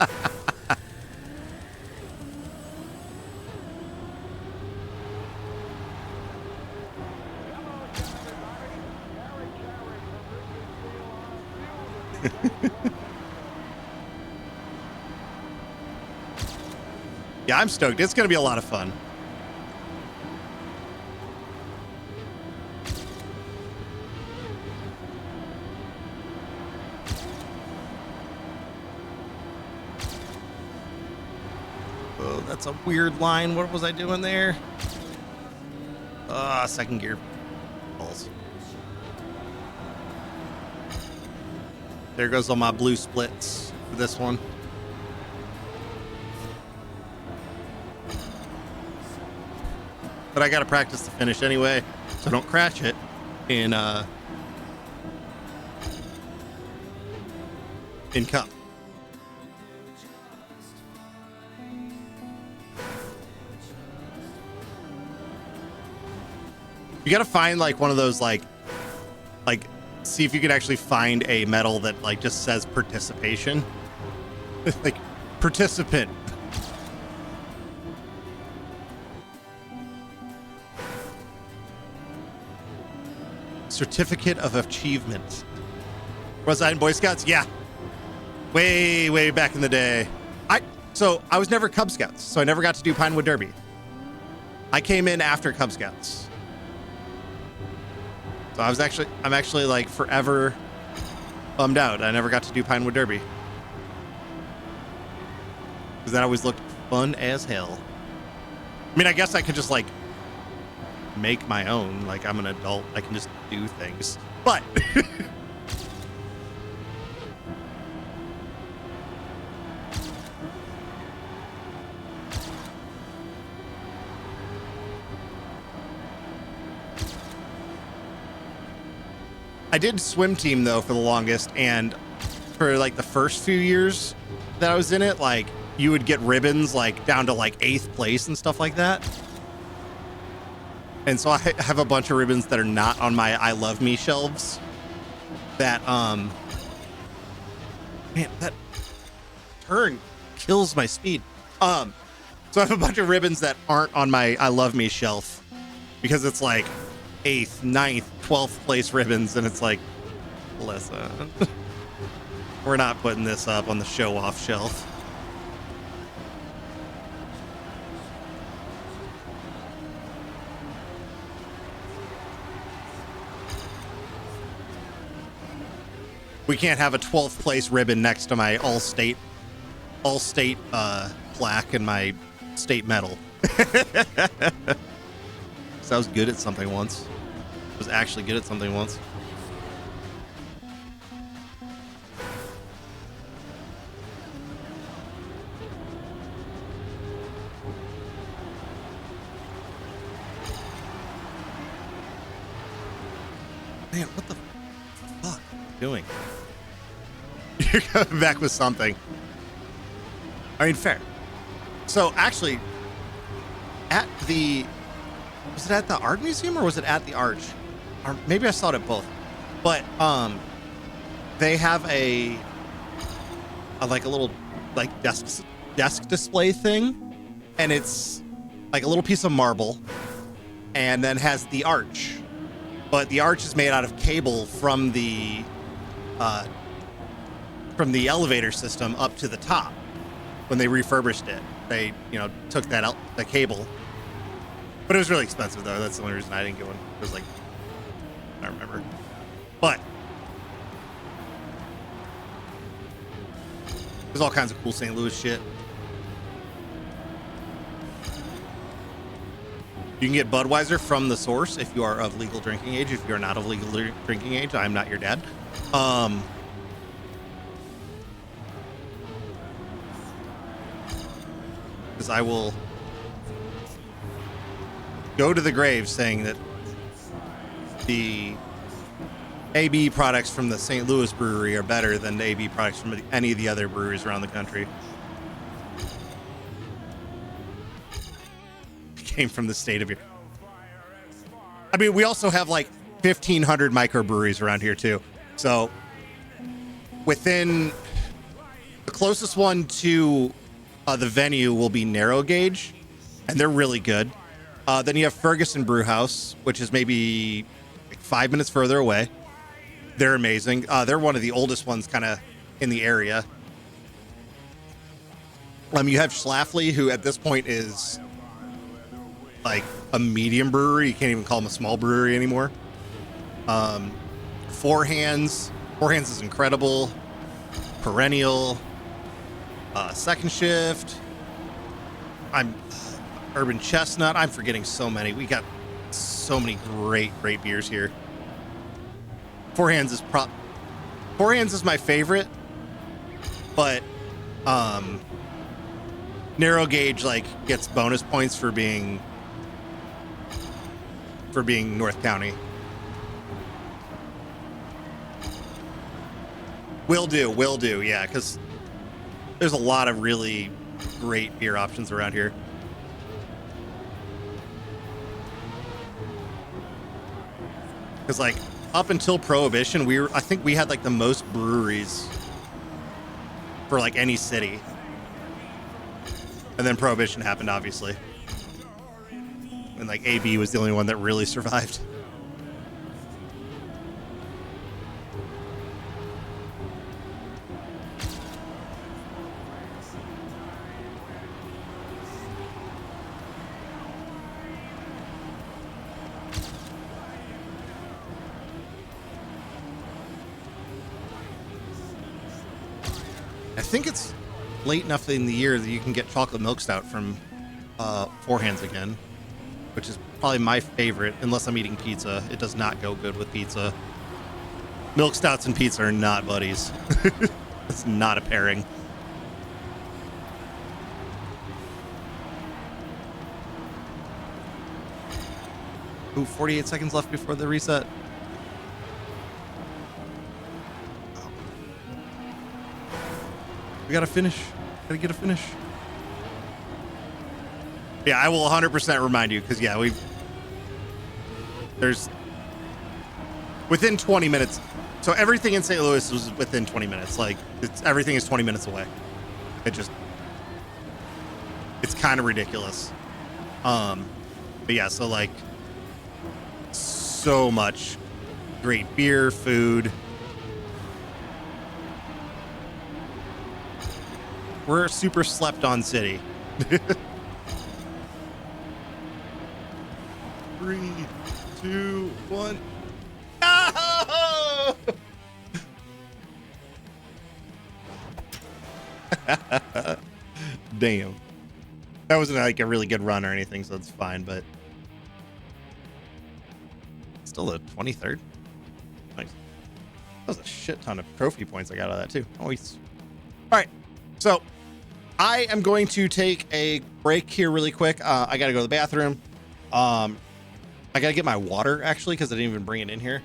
Yeah, I'm stoked. It's going to be a lot of fun. Oh, that's a weird line. What was I doing there? Second gear. Balls. There goes all my blue splits for this one. But I got to practice the finish anyway, so don't crash it in cup. You got to find like one of those like see if you can actually find a medal that like just says participation. Like participant. Certificate of Achievement. Was I in Boy Scouts? Yeah. Way back in the day. So I was never Cub Scouts, so I never got to do Pinewood Derby. I came in after Cub Scouts. So I'm actually like forever bummed out. I never got to do Pinewood Derby. Because that always looked fun as hell. I mean, I guess I could just like make my own. Like I'm an adult. I can just do things. But I did swim team though for the longest, and for like the first few years that I was in it, like you would get ribbons like down to like 8th place and stuff like that. And so I have a bunch of ribbons that are not on my I Love Me shelves that man, that turn kills my speed. So I have a bunch of ribbons that aren't on my I Love Me shelf because it's like 8th, 9th, 12th place ribbons, and it's like, listen, we're not putting this up on the show off shelf. We can't have a 12th place ribbon next to my all state plaque and my state medal. I was good at something once. I was actually good at something once. Man, what the fuck are you doing? You're coming back with something. I mean, fair. So actually, was it at the art museum or was it at the arch? Or maybe I saw it at both. But they have a like a little like desk display thing, and it's like a little piece of marble, and then has the arch. But the arch is made out of cable from the elevator system up to the top. When they refurbished it, they took that out, the cable. But it was really expensive, though. That's the only reason I didn't get one. It was like, I don't remember. But there's all kinds of cool St. Louis shit. You can get Budweiser from the source if you are of legal drinking age. If you're not of legal drinking age, I'm not your dad. Because I will go to the grave saying that the AB products from the St. Louis brewery are better than the AB products from any of the other breweries around the country. Came from the state of your. I mean, we also have like 1,500 microbreweries around here too. So within the closest one to the venue will be Narrow Gauge, and they're really good. Then you have Ferguson Brew House, which is maybe like 5 minutes further away. They're amazing. They're one of the oldest ones kind of in the area. You have Schlafly, who at this point is like a medium brewery. You can't even call them a small brewery anymore. Four Hands is incredible. Perennial. Second Shift. Urban Chestnut. I'm forgetting so many. We got so many great beers here. Four Hands is my favorite, but Narrow Gauge like gets bonus points for being North County. Will do, yeah, because there's a lot of really great beer options around here. Because like up until Prohibition, I think we had like the most breweries for like any city, and then Prohibition happened, obviously, and like AB was the only one that really survived. I think it's late enough in the year that you can get chocolate milk stout from Four Hands again, which is probably my favorite, unless I'm eating pizza. It does not go good with pizza. Milk stouts and pizza are not buddies. It's not a pairing. Ooh, 48 seconds left before the reset. We gotta finish. Gotta get a finish. Yeah, I will 100% remind you, because yeah, there's within 20 minutes. So everything in St. Louis was within 20 minutes. Like everything is 20 minutes away. It's kind of ridiculous. But yeah, so like so much great beer, food. We're a super slept on city. 3, 2, 1. No! Damn. That wasn't like a really good run or anything, so it's fine, but still the 23rd. Nice. That was a shit ton of trophy points I got out of that too. Always. All right. So I am going to take a break here really quick. I got to go to the bathroom. I got to get my water, actually, because I didn't even bring it in here.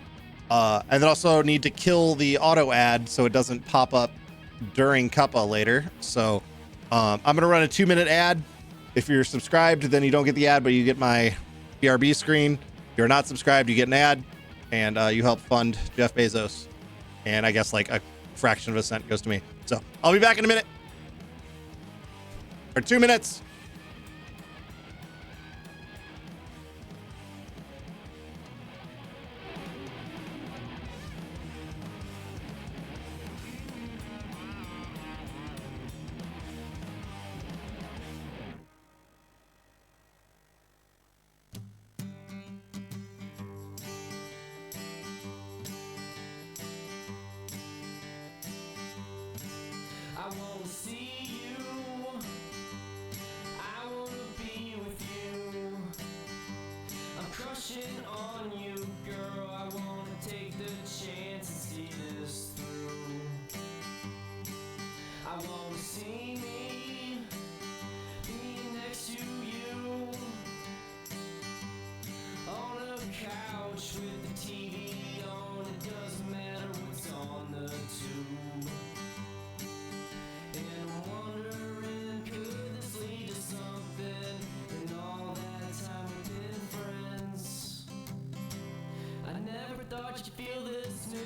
And then also need to kill the auto ad so it doesn't pop up during Cuppa later. So I'm going to run a 2-minute ad. If you're subscribed, then you don't get the ad, but you get my BRB screen. If you're not subscribed, you get an ad, and you help fund Jeff Bezos. And I guess like a fraction of a cent goes to me. So I'll be back in a minute. Or 2 minutes. I wanna see you. I wanna be with you. I'm crushing on you, girl. I wanna take the chance and see this through. I wanna see me next to you. couch with the TV on. It doesn't matter what's on the tube. And I'm wondering, could this lead to something? In all that time we've been friends, I never thought you'd feel this new.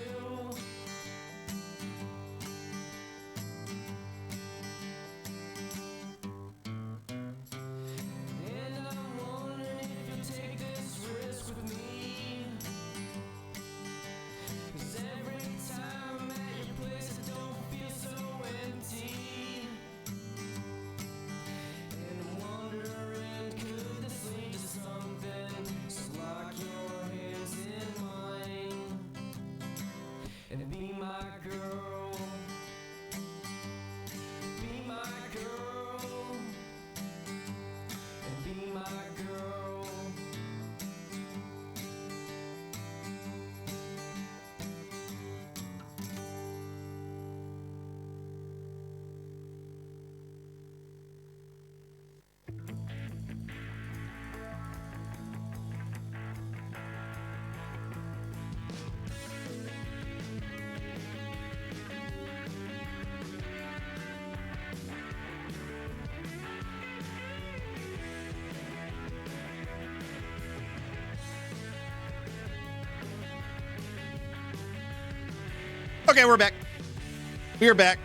And I'm wondering if you'll take this risk with me. 'Cause every time I'm at your place, I don't feel so empty. And I'm wondering, could this lead to something? So lock your hands in mine and be my girl. Be my girl. And be my girl. Okay, we're back. We are back.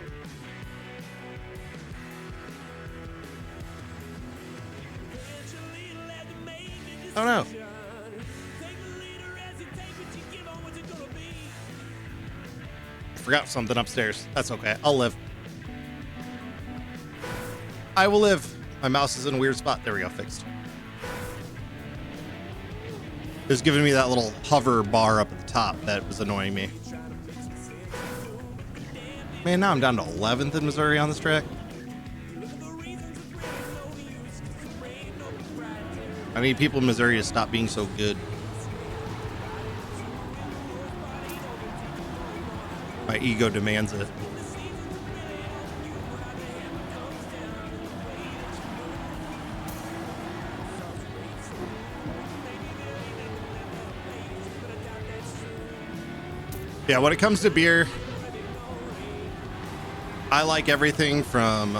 Oh no. Forgot something upstairs. That's okay. I'll live. I will live. My mouse is in a weird spot. There we go. Fixed. It was giving me that little hover bar up at the top that was annoying me. Man, now I'm down to 11th in Missouri on this track. I need people in Missouri to stop being so good. My ego demands it. Yeah, when it comes to beer, I like everything from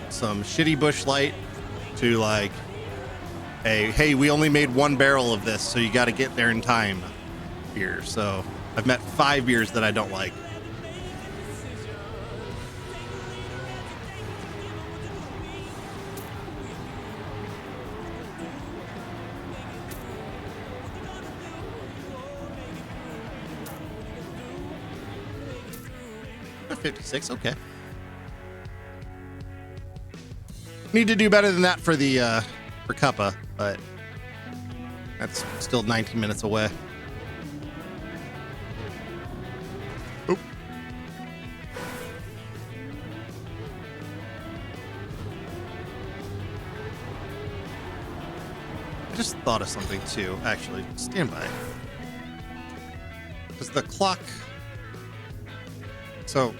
some shitty Busch Light to like, hey, we only made one barrel of this, so you got to get there in time beer. So I've met 5 beers that I don't like. They're 56, okay. Need to do better than that for the for Cuppa, but that's still 19 minutes away. Oop. I just thought of something too, actually. Stand by. Because the clock. So,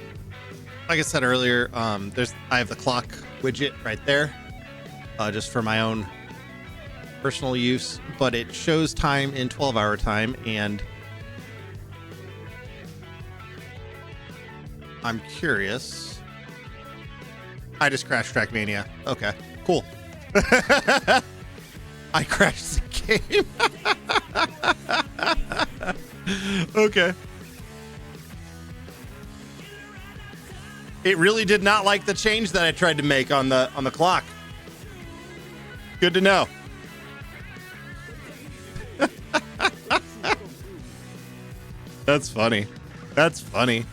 like I said earlier, I have the clock widget right there, just for my own personal use, but it shows time in 12-hour time, and I'm curious. I just crashed Trackmania. Okay, cool. I crashed the game. Okay. It really did not like the change that I tried to make on the clock. Good to know. That's funny. That's funny.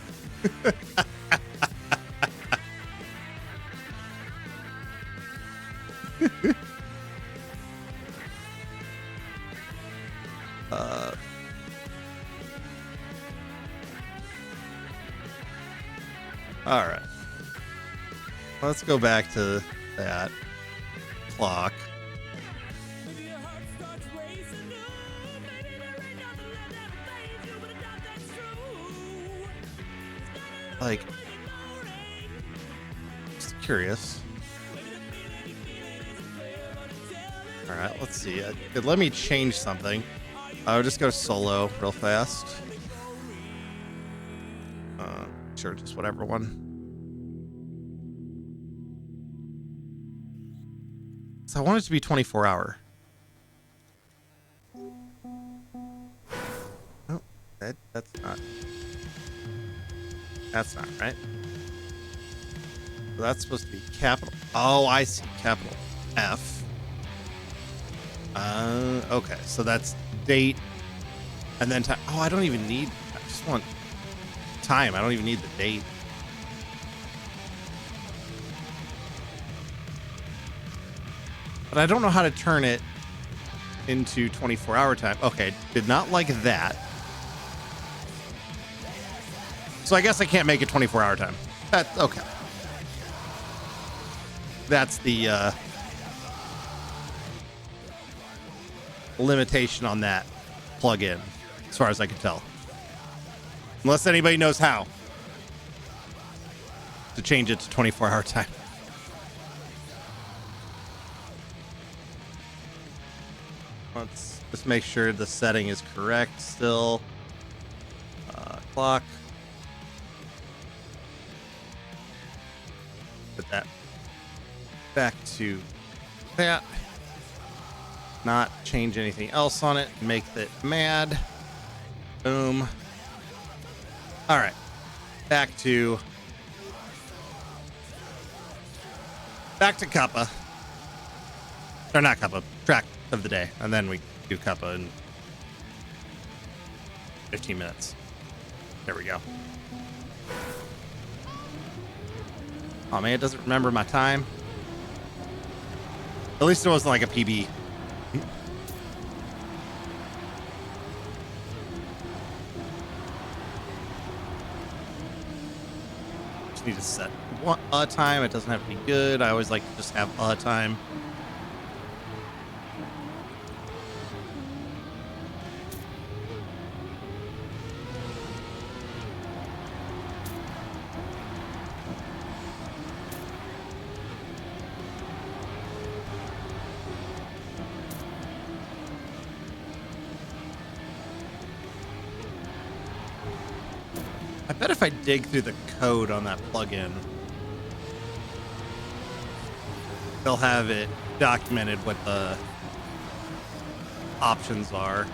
All right. Let's go back to that clock. Like, just curious. All right, right, let's see. Let me change something. I'll just go solo real fast. Sure, just whatever one. So I want it to be 24-hour. Oh, that's not. That's not right. So that's supposed to be capital. Oh, I see. Capital F. Okay. So that's date and then time. Oh, I don't even need. I just want time. I don't even need the date. But I don't know how to turn it into 24-hour time. Okay. Did not like that. So I guess I can't make it 24-hour time. That's okay. That's the limitation on that plugin, as far as I can tell. Unless anybody knows how to change it to 24-hour time. Let's just make sure the setting is correct still. Clock. Put that back to that. Not change anything else on it. Make it mad. Boom. All right. Back to Cuppa. Or not Cuppa. Track of the day. And then we do Cuppa in 15 minutes. There we go. Oh man, it doesn't remember my time. At least it wasn't like a PB. Just need to set a time. It doesn't have to be good. I always like to just have a time. I bet if I dig through the code on that plugin, they'll have it documented what the options are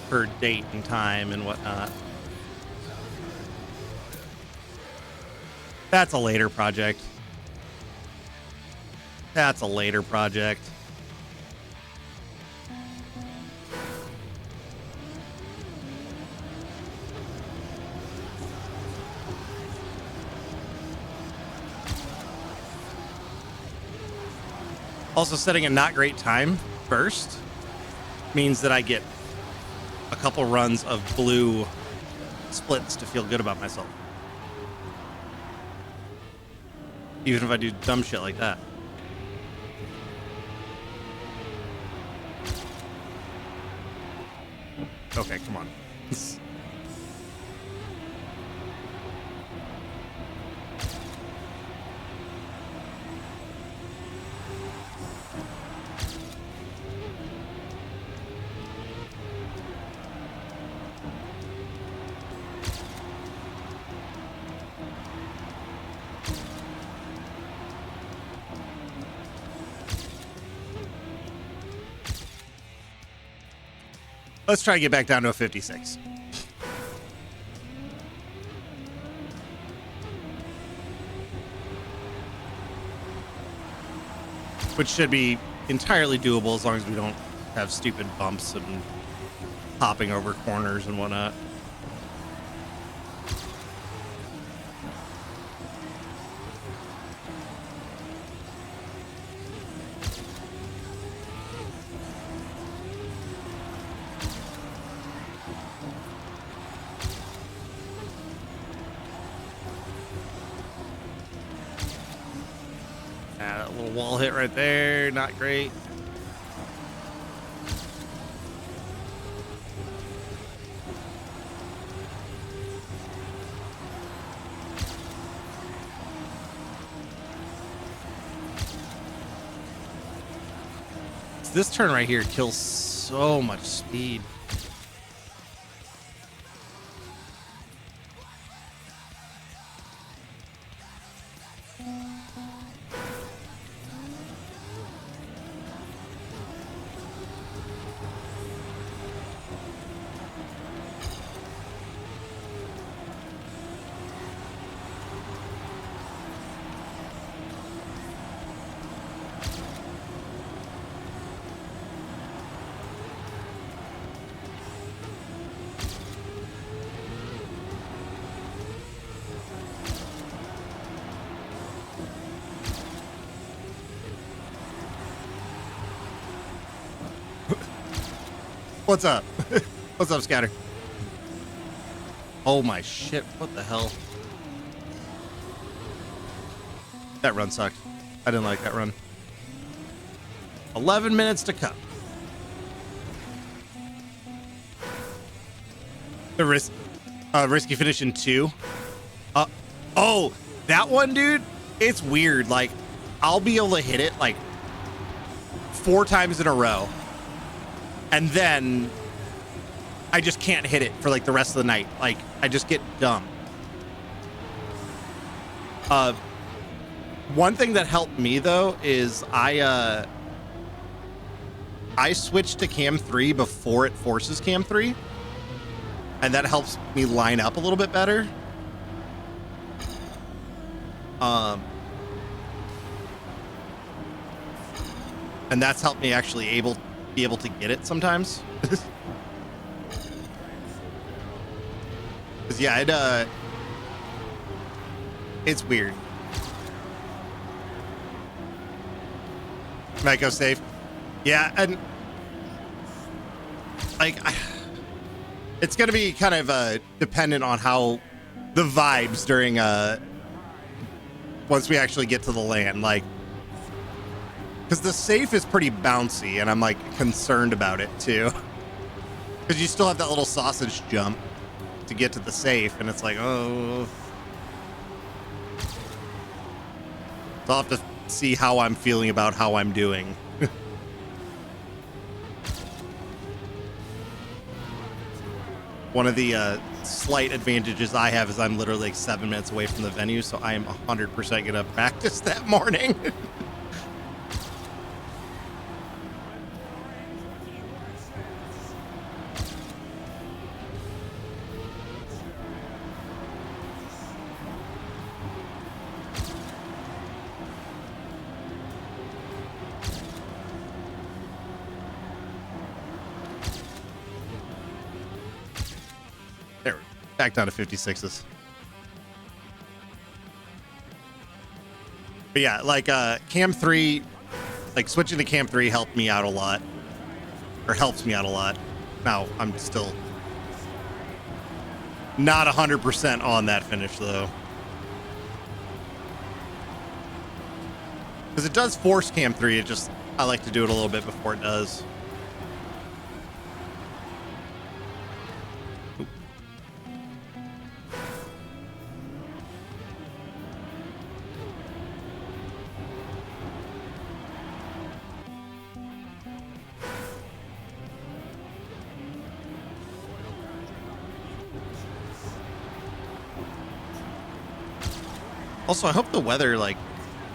for date and time and whatnot. That's a later project. That's a later project. Also, setting a not great time first means that I get a couple runs of blue splits to feel good about myself. Even if I do dumb shit like that. Okay, come on. Let's try to get back down to a 56. Which should be entirely doable as long as we don't have stupid bumps and hopping over corners and whatnot. That little wall hit right there, not great. this turn right here kills so much speed. What's up? What's up, Scatter? Oh my shit, what the hell? That run sucked. I didn't like that run. 11 minutes to cup. The risky finish in 2. Oh, that one, dude, it's weird. Like, I'll be able to hit it like 4 times in a row. And then I just can't hit it for like the rest of the night. Like, I just get dumb. One thing that helped me though is I switched to cam 3 before it forces cam 3, and that helps me line up a little bit better. And that's helped me actually be able to get it sometimes. Cause yeah, it's weird. Might go safe. Yeah, and like it's gonna be kind of dependent on how the vibes during once we actually get to the land, like, because the safe is pretty bouncy and I'm like concerned about it too, because you still have that little sausage jump to get to the safe, and it's like, oh, so I'll have to see how I'm feeling about how I'm doing. One of the slight advantages I have is I'm literally like 7 minutes away from the venue, so I am 100% gonna practice that morning. There, back down to 56s. But yeah, like cam 3, like switching to cam 3 helped me out a lot, or helps me out a lot. Now I'm still not 100% on that finish though, because it does force cam 3. It just, I like to do it a little bit before it does. Also, I hope the weather like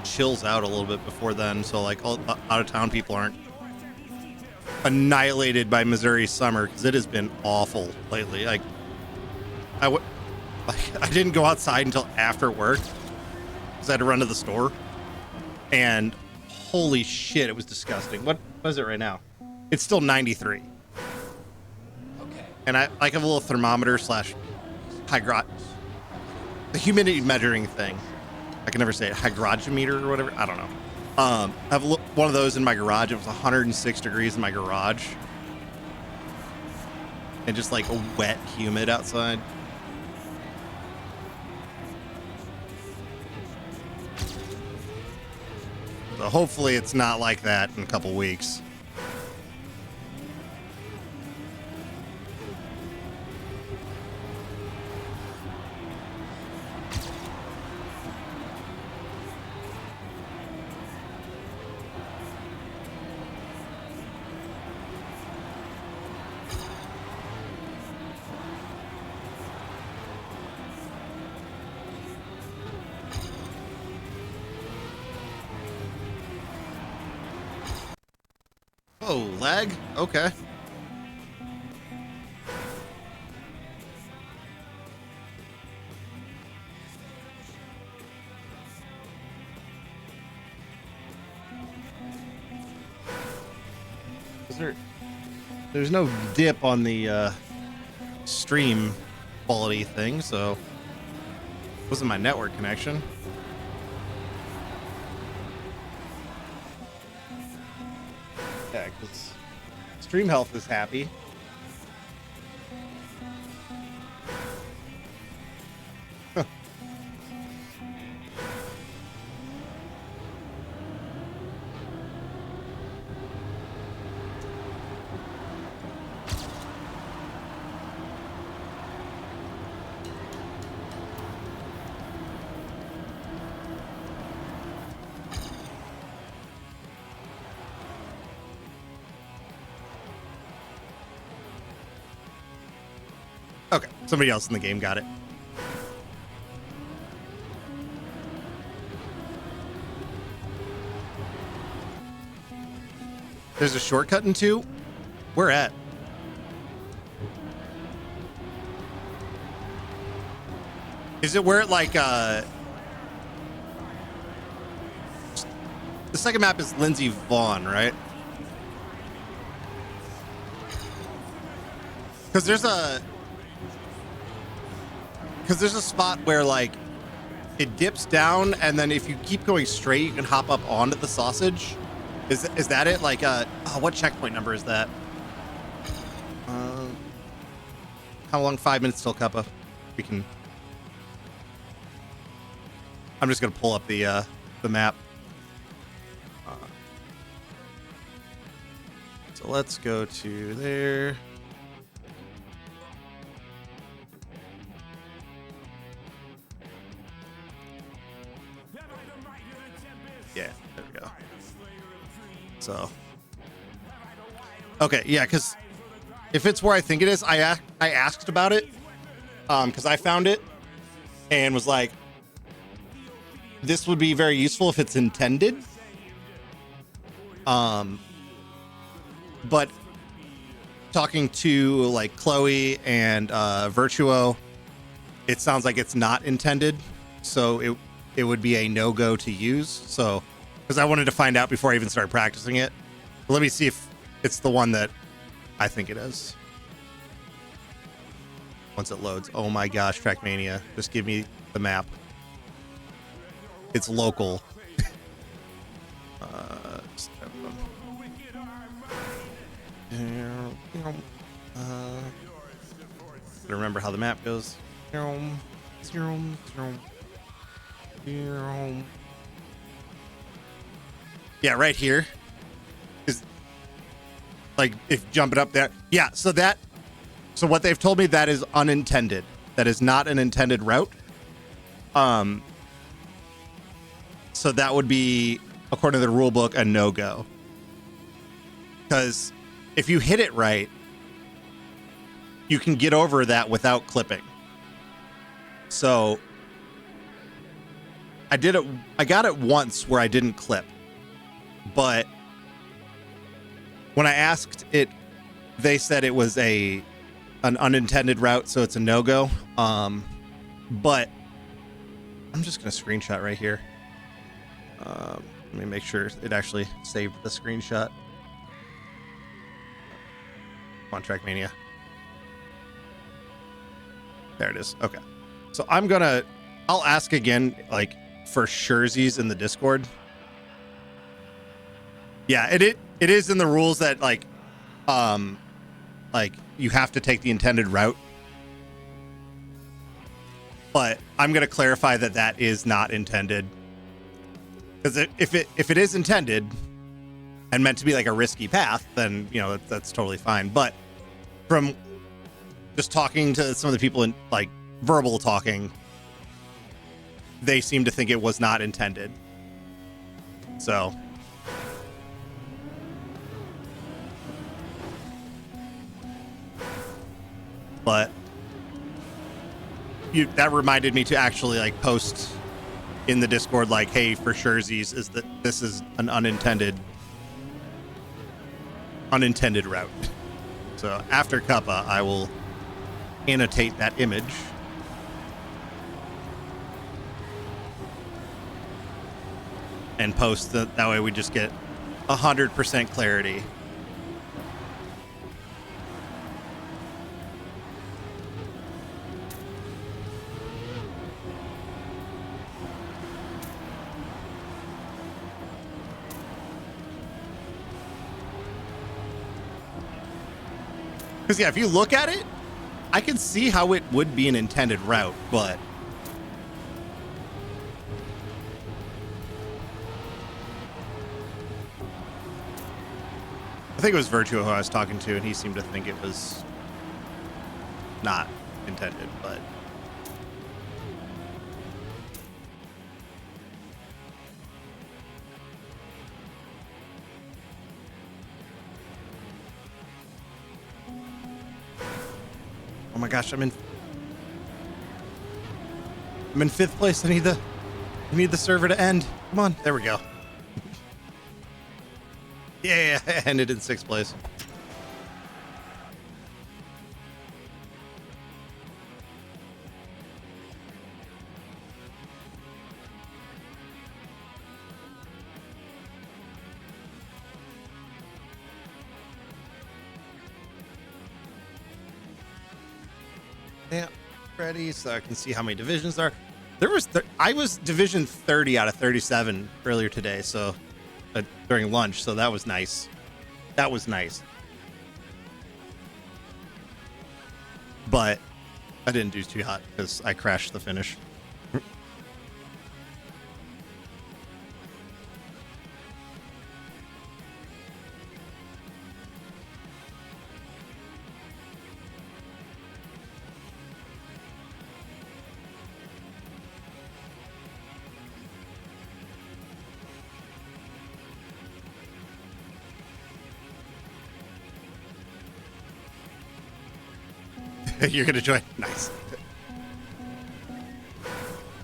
chills out a little bit before then, so like all out of town people aren't annihilated by Missouri summer, because it has been awful lately. Like I didn't go outside until after work because I had to run to the store, and holy shit, it was disgusting. What is it right now? It's still 93. Okay. And I like have a little thermometer slash the humidity measuring thing. I can never say it, hygrometer or whatever. I don't know. I have one of those in my garage. It was 106 degrees in my garage, and just like a wet, humid outside. So hopefully it's not like that in a couple weeks. Oh, lag? Okay. There's no dip on the stream quality thing, so it wasn't my network connection. Yeah, because stream health is happy. Huh. Okay, somebody else in the game got it. There's a shortcut in 2? Where at? Is it where it like the second map is Lindsey Vaughn, right? Because there's a spot where like it dips down, and then if you keep going straight, you can hop up onto the sausage. Is that it? Like, oh, what checkpoint number is that? How long? 5 minutes till Cuppa. We can. I'm just gonna pull up the map. So let's go to there. Yeah, there we go. So, okay, yeah, because if it's where I think it is, I asked about it, because I found it and was like, this would be very useful if it's intended. But talking to like Chloe and Virtuo, it sounds like it's not intended, so it would be a no-go to use. So, because I wanted to find out before I even started practicing it. But let me see if it's the one that I think it is. Once it loads. Oh my gosh, Trackmania. Just give me the map. It's local. Remember how the map goes. Yeah, right here is like if jumping up there. Yeah, so what they've told me, that is unintended. That is not an intended route. So that would be, according to the rule book, a no-go. Because if you hit it right, you can get over that without clipping. So I got it once where I didn't clip. But when I asked it, they said it was an unintended route, so it's a no-go. But I'm just gonna screenshot right here. Let me make sure it actually saved the screenshot. Come on, Trackmania. There it is. Okay. So I'll ask again, like, for surezies in the Discord. Yeah, it is in the rules that like you have to take the intended route. But I'm going to clarify that is not intended. Because if it is intended and meant to be like a risky path, then, you know, that's totally fine. But from just talking to some of the people in like verbal talking, they seem to think it was not intended. So but that reminded me to actually like post in the Discord, like, hey, for surezies, is that this is an unintended unintended route. So after Cuppa, I will annotate that image. And post that way we just get 100% clarity. Because, yeah, if you look at it, I can see how it would be an intended route, but I think it was Virtuo who I was talking to, and he seemed to think it was not intended, but oh my gosh, I'm in 5th place. I need the server to end. Come on, there we go. Yeah, I ended in 6th place. Yeah, ready, so I can see how many divisions are. I was division 30 out of 37 earlier today, so during lunch, so that was nice. That was nice. But I didn't do too hot because I crashed the finish. You're gonna join. Nice.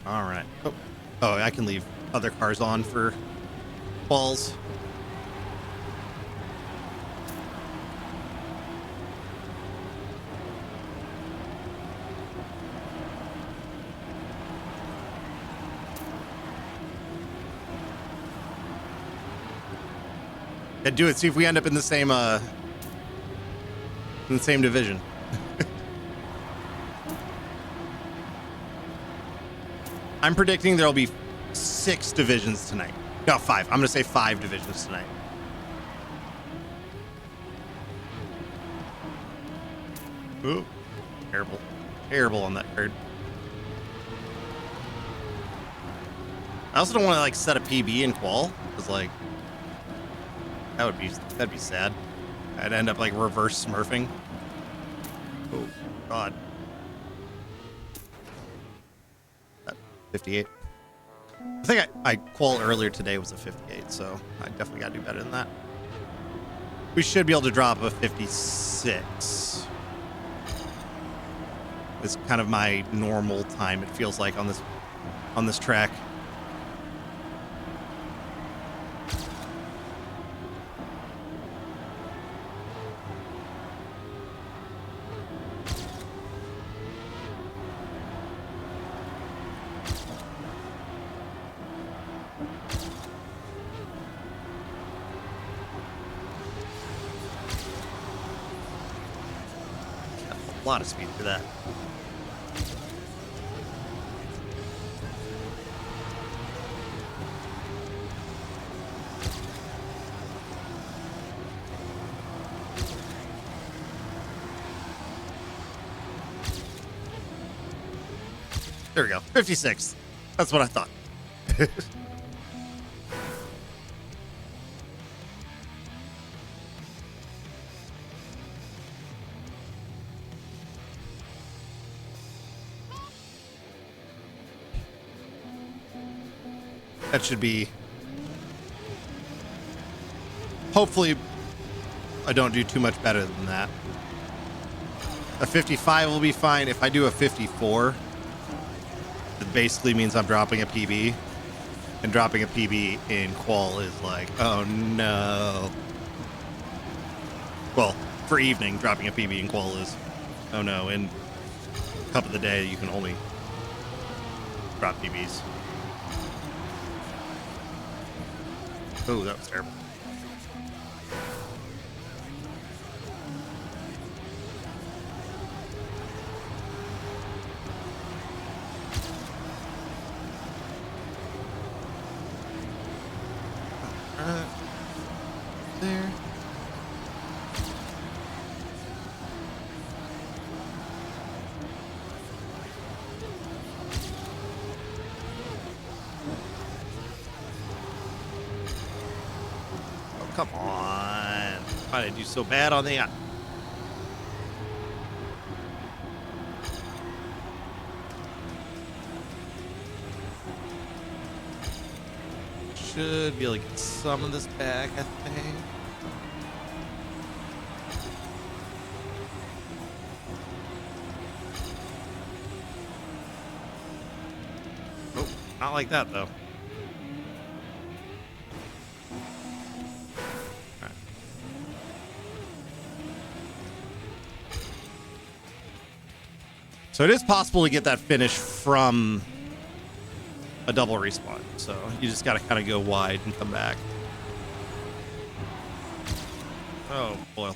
All right. Oh, I can leave other cars on for balls. Yeah, do it. See if we end up in the same division. I'm predicting there'll be 6 divisions tonight. No, 5. I'm going to say 5 divisions tonight. Ooh, terrible. Terrible on that card. I also don't want to like set a PB in qual, because like that'd be sad. I'd end up like reverse smurfing. Oh God. 58. I think I qual earlier today was a 58, so I definitely got to do better than that. We should be able to drop a 56. It's kind of my normal time, it feels like, on this track. A lot of speed for that. There we go. 56. That's what I thought. That should be... Hopefully, I don't do too much better than that. A 55 will be fine. If I do a 54, it basically means I'm dropping a PB. And dropping a PB in qual is like, oh no. Well, for evening, dropping a PB and qual is. Oh no, in cup of the day, you can only drop PBs. Oh, that was terrible. There. Oh, come on. Why did I do so bad on the... Should be able to get some of this back, I think. Oh, not like that, though. Right. So it is possible to get that finish from a double respawn, so you just gotta kind of go wide and come back. Oh boy.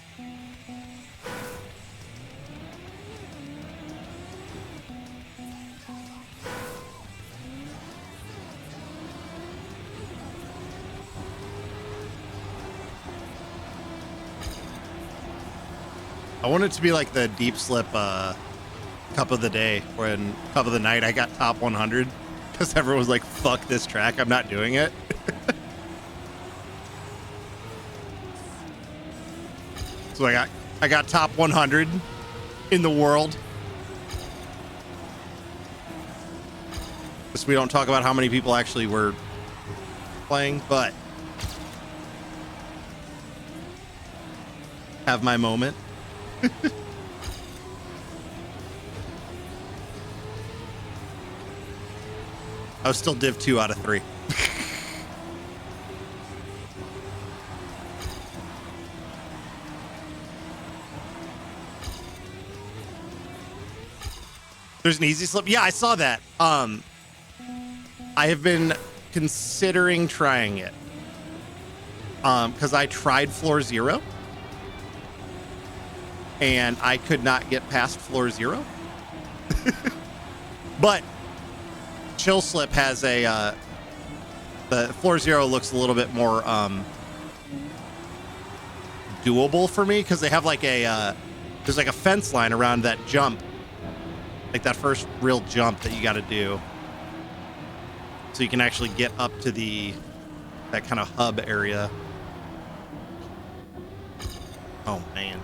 I want it to be like the deep slip cup of the day, when cup of the night I got top 100. Because everyone was like, fuck this track, I'm not doing it. So I got top 100 in the world. Just we don't talk about how many people actually were playing, but have my moment. I was still Div 2 out of 3. There's an easy slip. Yeah, I saw that. I have been considering trying it. Because I tried floor 0. And I could not get past floor 0. But Chill Slip has a the floor 0 looks a little bit more doable for me, because they have like a there's like a fence line around that jump, like that first real jump that you got to do, so you can actually get up to that kind of hub area. Oh man,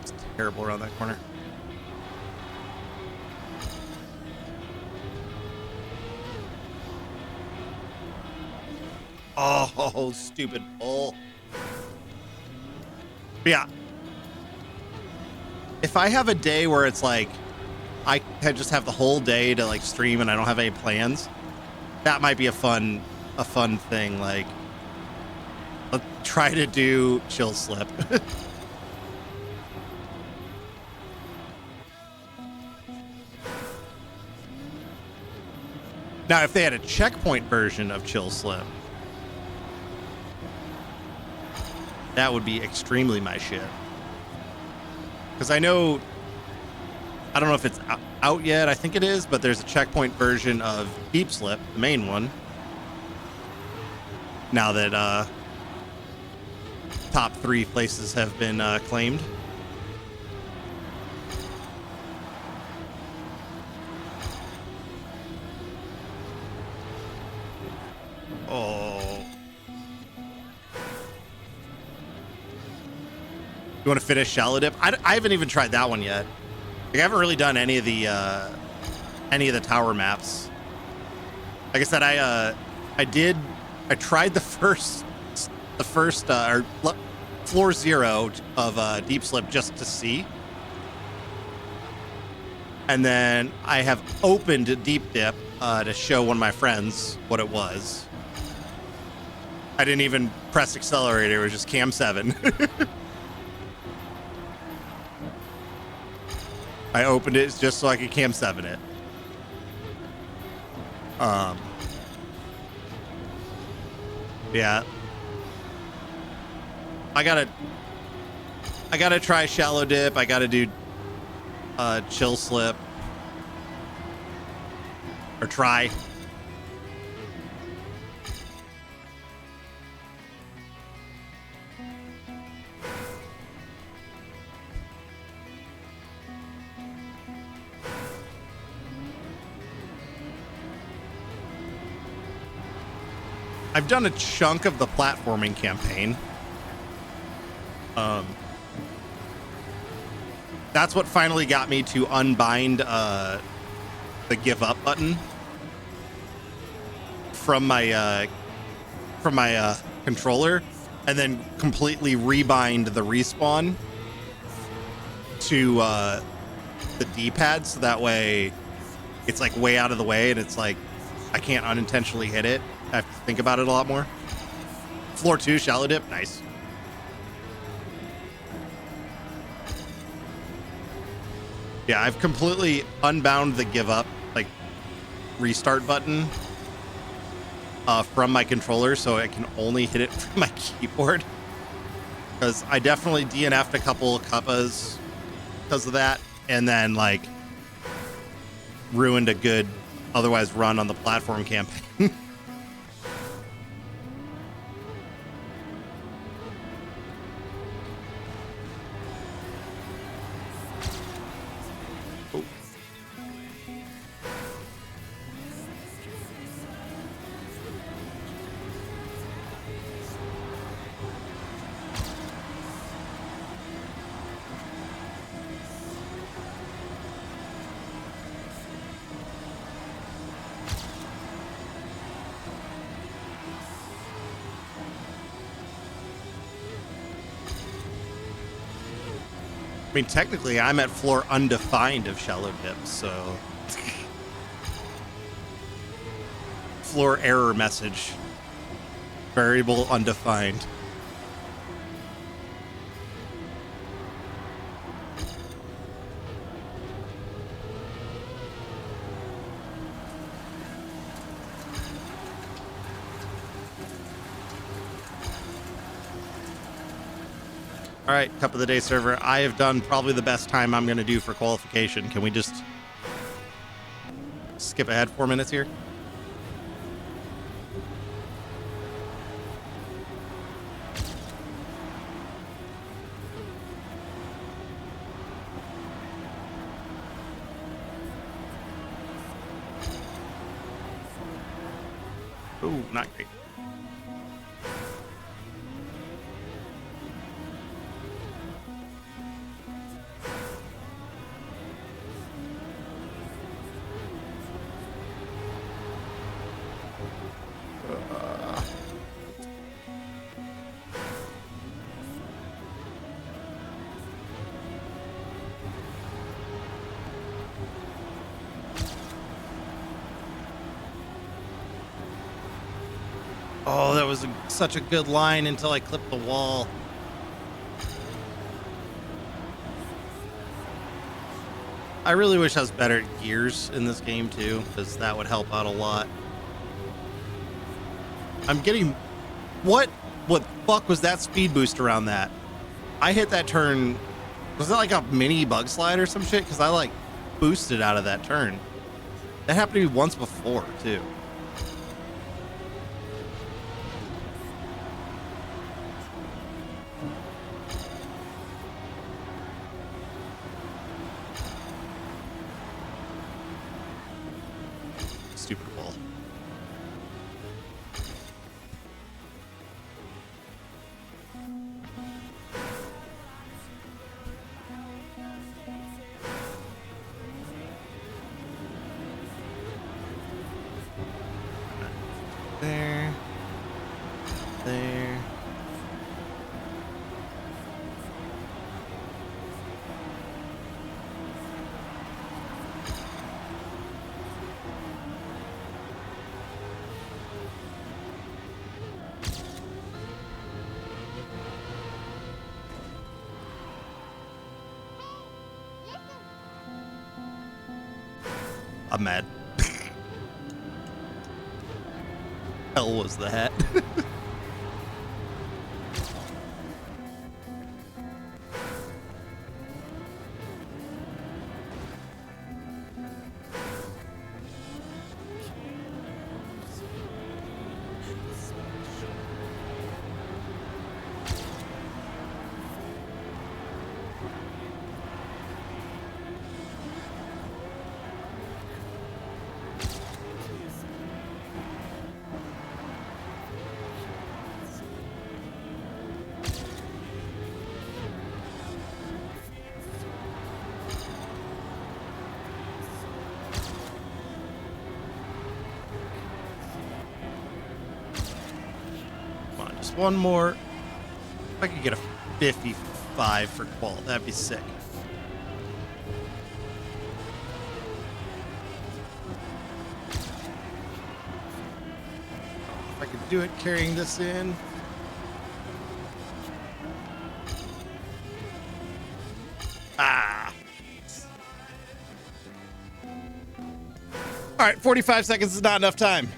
it's terrible around that corner. Oh, stupid bull. Yeah. If I have a day where it's like I just have the whole day to like stream and I don't have any plans, that might be a fun thing. Like, let's try to do Chill Slip. Now, if they had a checkpoint version of Chill Slip, that would be extremely my shit. Because I don't know if it's out yet. I think it is, but there's a checkpoint version of Deep Slip, the main one. Now that top 3 places have been claimed. Oh. You want to finish Shallow Dip? I haven't even tried that one yet. Like, I haven't really done any of the tower maps. Like I said, I tried the first floor 0 of Deep Slip just to see. And then I have opened Deep Dip to show one of my friends what it was. I didn't even press accelerator, it was just cam 7. I opened it just so I could cam 7 it. Yeah. I gotta try shallow dip. I gotta do chill slip. Or try. I've done a chunk of the platforming campaign. That's what finally got me to unbind the give up button from my controller, and then completely rebind the respawn to the D-pad, so that way it's like way out of the way, and it's like I can't unintentionally hit it. I have to think about it a lot more. Floor 2, shallow dip, nice. Yeah, I've completely unbound the give up, like, restart button from my controller, so I can only hit it from my keyboard. Because I definitely DNF'd a couple of cuppas because of that, and then, like, ruined a good otherwise run on the platform campaign. I mean, technically, I'm at floor undefined of shallow dip, so... floor error message. Variable undefined. All right, Cup of the Day server. I have done probably the best time I'm going to do for qualification. Can we just skip ahead 4 minutes here? Ooh, not great. Oh, that was such a good line until I clipped the wall. I really wish I was better at gears in this game too, because that would help out a lot. I'm getting... What fuck was that speed boost around that? I hit that turn... Was that like a mini bug slide or some shit? Because I like boosted out of that turn. That happened to me once before too. Stupid wall. There. There. I'm mad. Hell was the hat. Just one more. If I could get a 55 for qual, that'd be sick. If I could do it carrying this in. Ah. All right, 45 seconds is not enough time.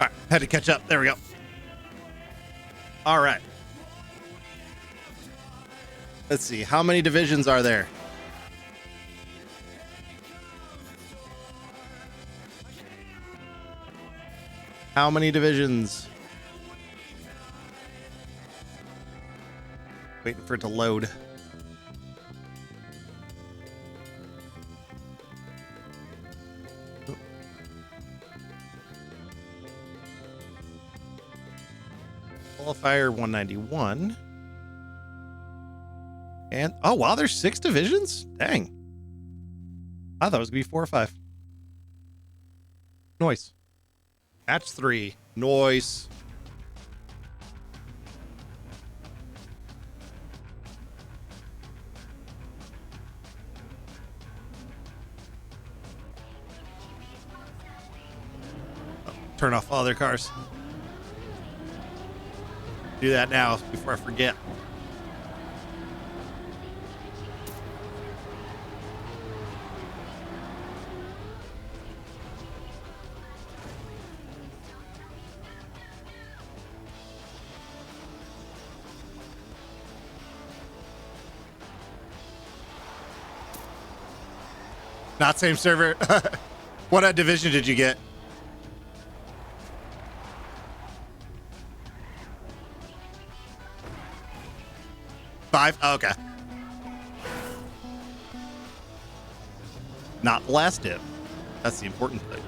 All right, had to catch up. There we go. All right. Let's see. How many divisions are there? How many divisions? Waiting for it to load. Qualifier 191. And oh wow, there's 6 divisions? Dang. I thought it was gonna be 4 or 5. Noise. Match 3. Noise. Oh, turn off all other cars. Do that now before I forget. Not same server. What division did you get? 5? Oh, okay. Not the last dip. That's the important thing.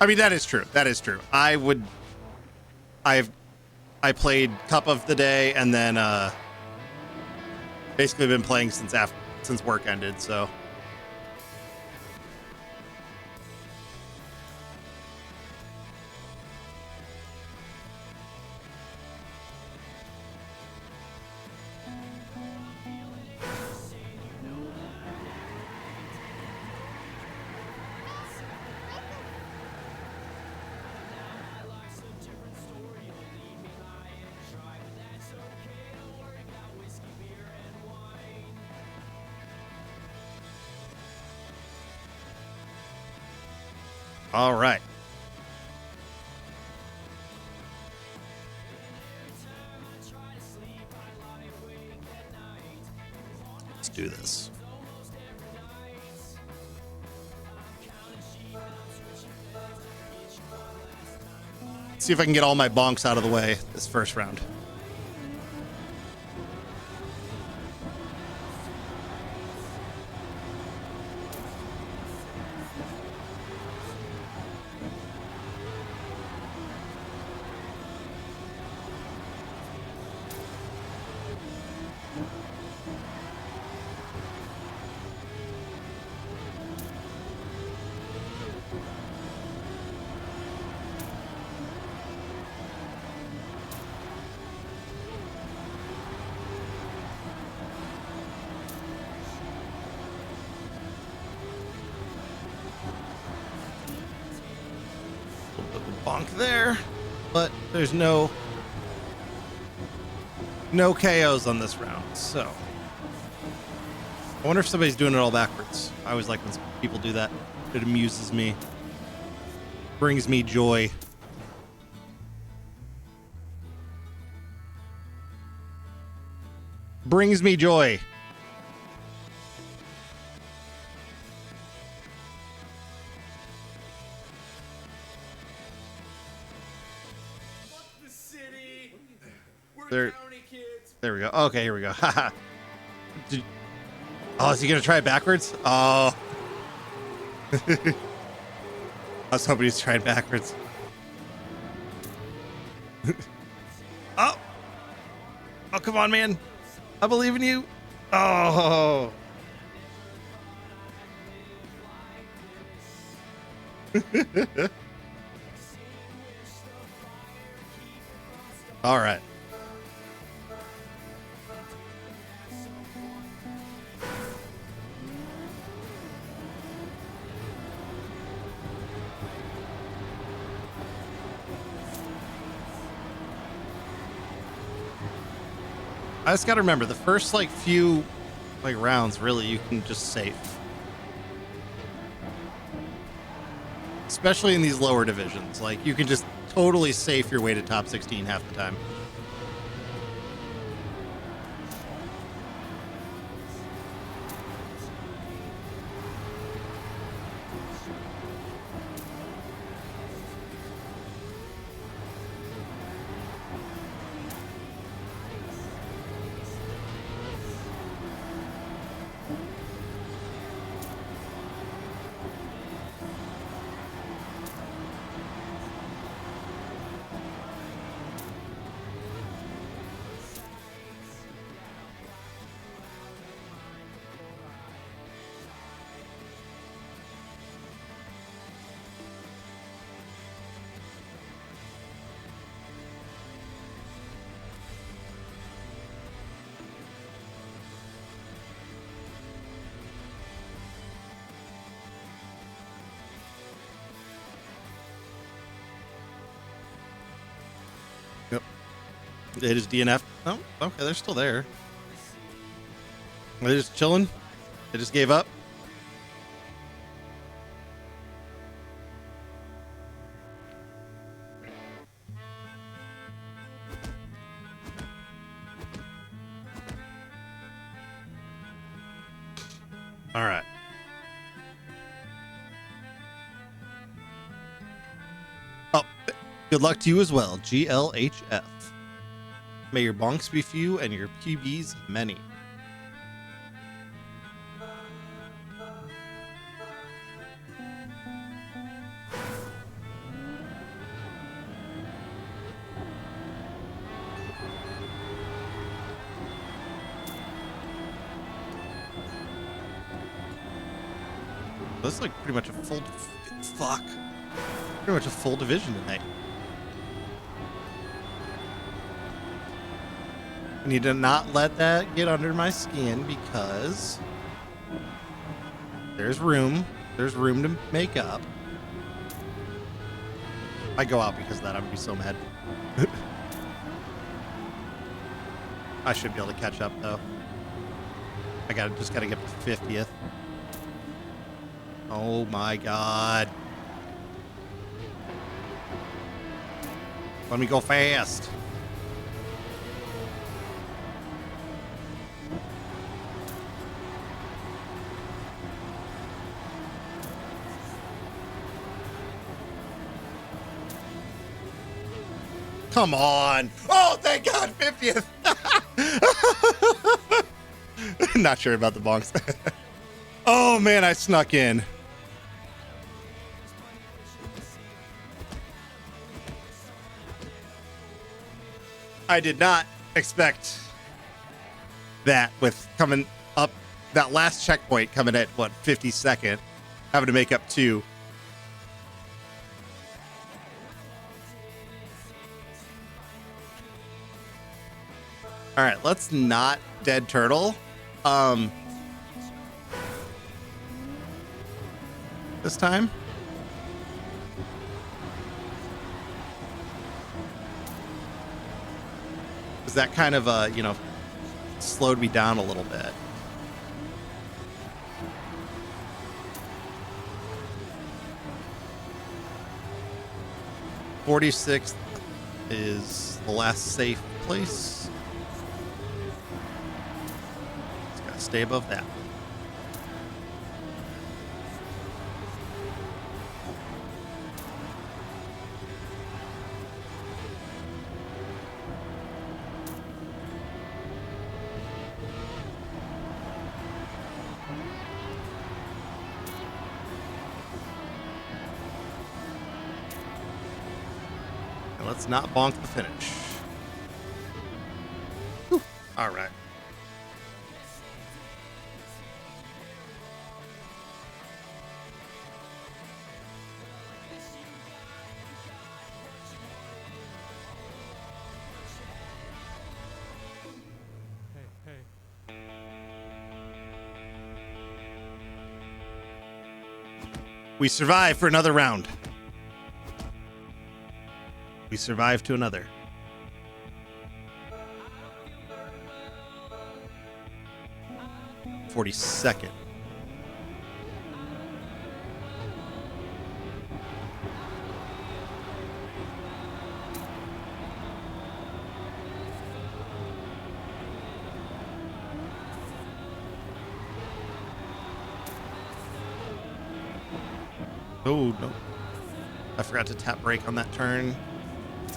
I mean, that is true. That is true. I played Cup of the Day and then basically been playing since work ended, so. All right. Let's do this. See if I can get all my bonks out of the way this first round. bonk there, but there's no KOs on this round. So I wonder if somebody's doing it all backwards. I always like when people do that. It amuses me, brings me joy. Brings me joy. Fuck the city. We're There- county kids. There we go. Okay, here we go. Haha. Oh, is he gonna try it backwards? Oh. I was hoping he's trying backwards. Oh. Oh, come on, man. I believe in you. Oh. All right. I just gotta remember the first few rounds, really, you can just safe. Especially in these lower divisions. You can just totally safe your way to top 16 half the time. Yep. It is DNF. Oh, okay, they're still there. They're just chilling. They just gave up. All right. Oh, good luck to you as well, GLHF. May your bonks be few and your PBs many. This is pretty much a full pretty much a full division tonight. I need to not let that get under my skin because there's room to make up. I go out because of that, I'm gonna be so mad. I should be able to catch up though. I just gotta get to 50th. Oh my god. Let me go fast. Come on. Oh, thank God, 50th. Not sure about the bonks. Oh man, I snuck in. I did not expect that with coming up, that last checkpoint coming at, what, 52nd, having to make up 2. All right, let's not dead turtle. This time. Because that kind of, slowed me down a little bit. .46th is the last safe place. It's got to stay above that. Let's not bonk the finish. Whew. All right. We survive for another round. We survive to another. .42nd. Oh, no. I forgot to tap brake on that turn.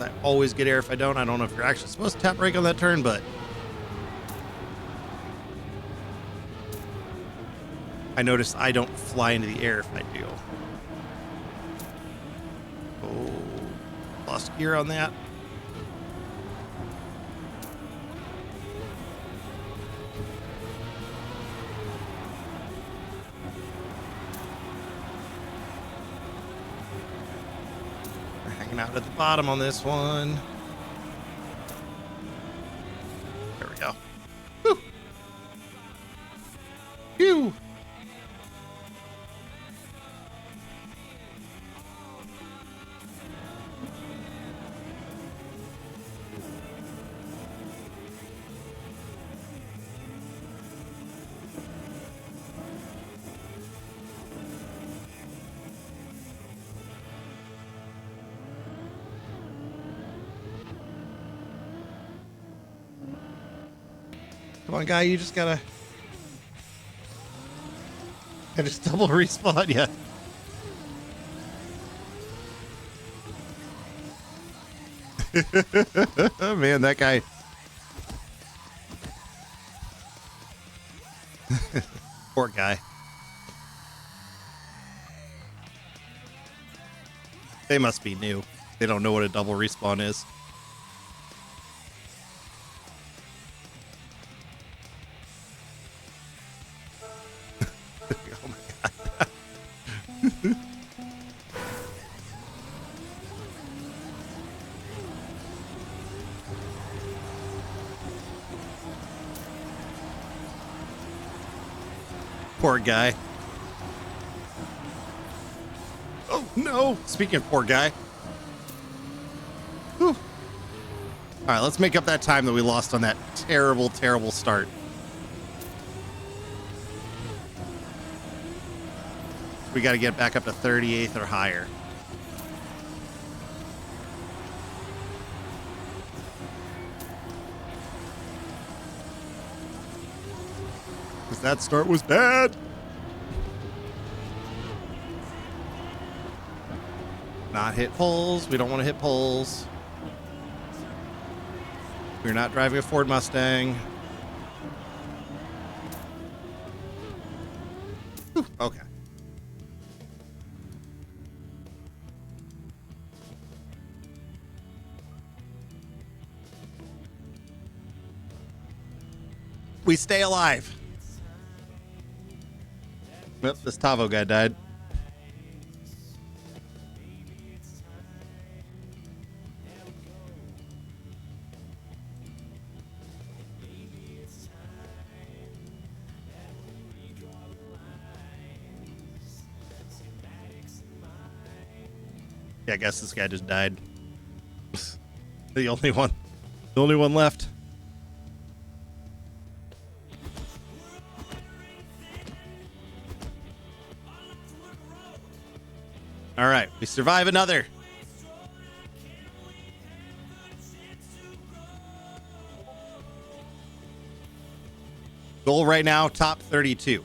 I always get air if I don't. I don't know if you're actually supposed to tap brake on that turn, but I noticed I don't fly into the air if I do. Oh, lost gear on that. Out at the bottom on this one. There we go. Woo. Phew. Come on, guy, you just gotta just double respawn, yeah. Man, that guy. Poor guy. They must be new. They don't know what a double respawn is. Oh my god. Poor guy. Oh no! Speaking of poor guy. Whew. All right, let's make up that time that we lost on that terrible, terrible start. We got to get back up to 38th or higher. Because that start was bad. Not hit poles. We don't want to hit poles. We're not driving a Ford Mustang. Whew, okay. We stay alive. Yep, this Tavo guy died. Yeah, I guess this guy just died. The only one left. All right, we survive another. Goal right now, top 32.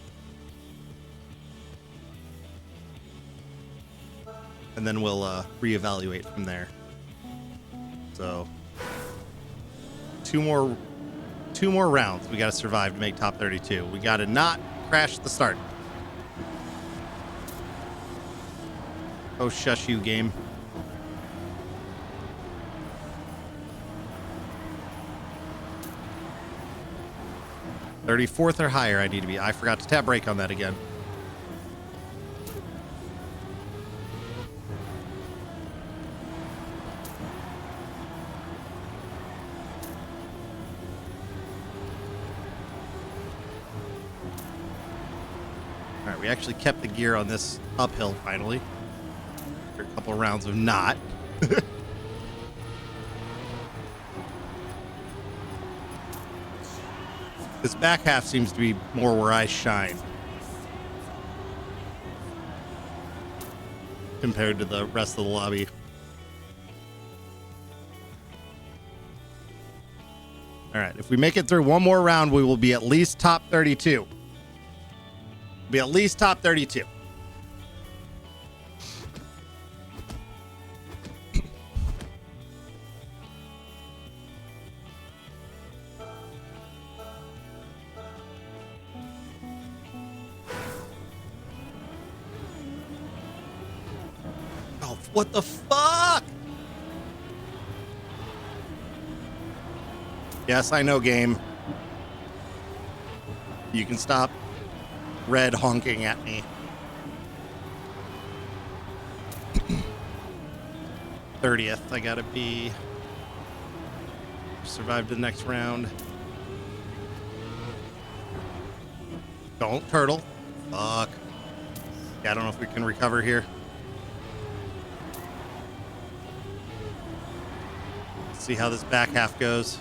And then we'll reevaluate from there. So two more rounds we got to survive to make top 32. We got to not crash the start. Oh, shush you, game. "34th or higher I need to be." I forgot to tap brake on that again. All right, we actually kept the gear on this uphill finally. After a couple rounds of not. This back half seems to be more where I shine compared to the rest of the lobby. All right, if we make it through one more round, we will be at least top 32. Be at least top 32. Oh, what the fuck? Yes, I know, game. You can stop red honking at me. 30th, I gotta be. Survive the next round. Don't turtle. Fuck. Yeah, I don't know if we can recover here. Let's see how this back half goes.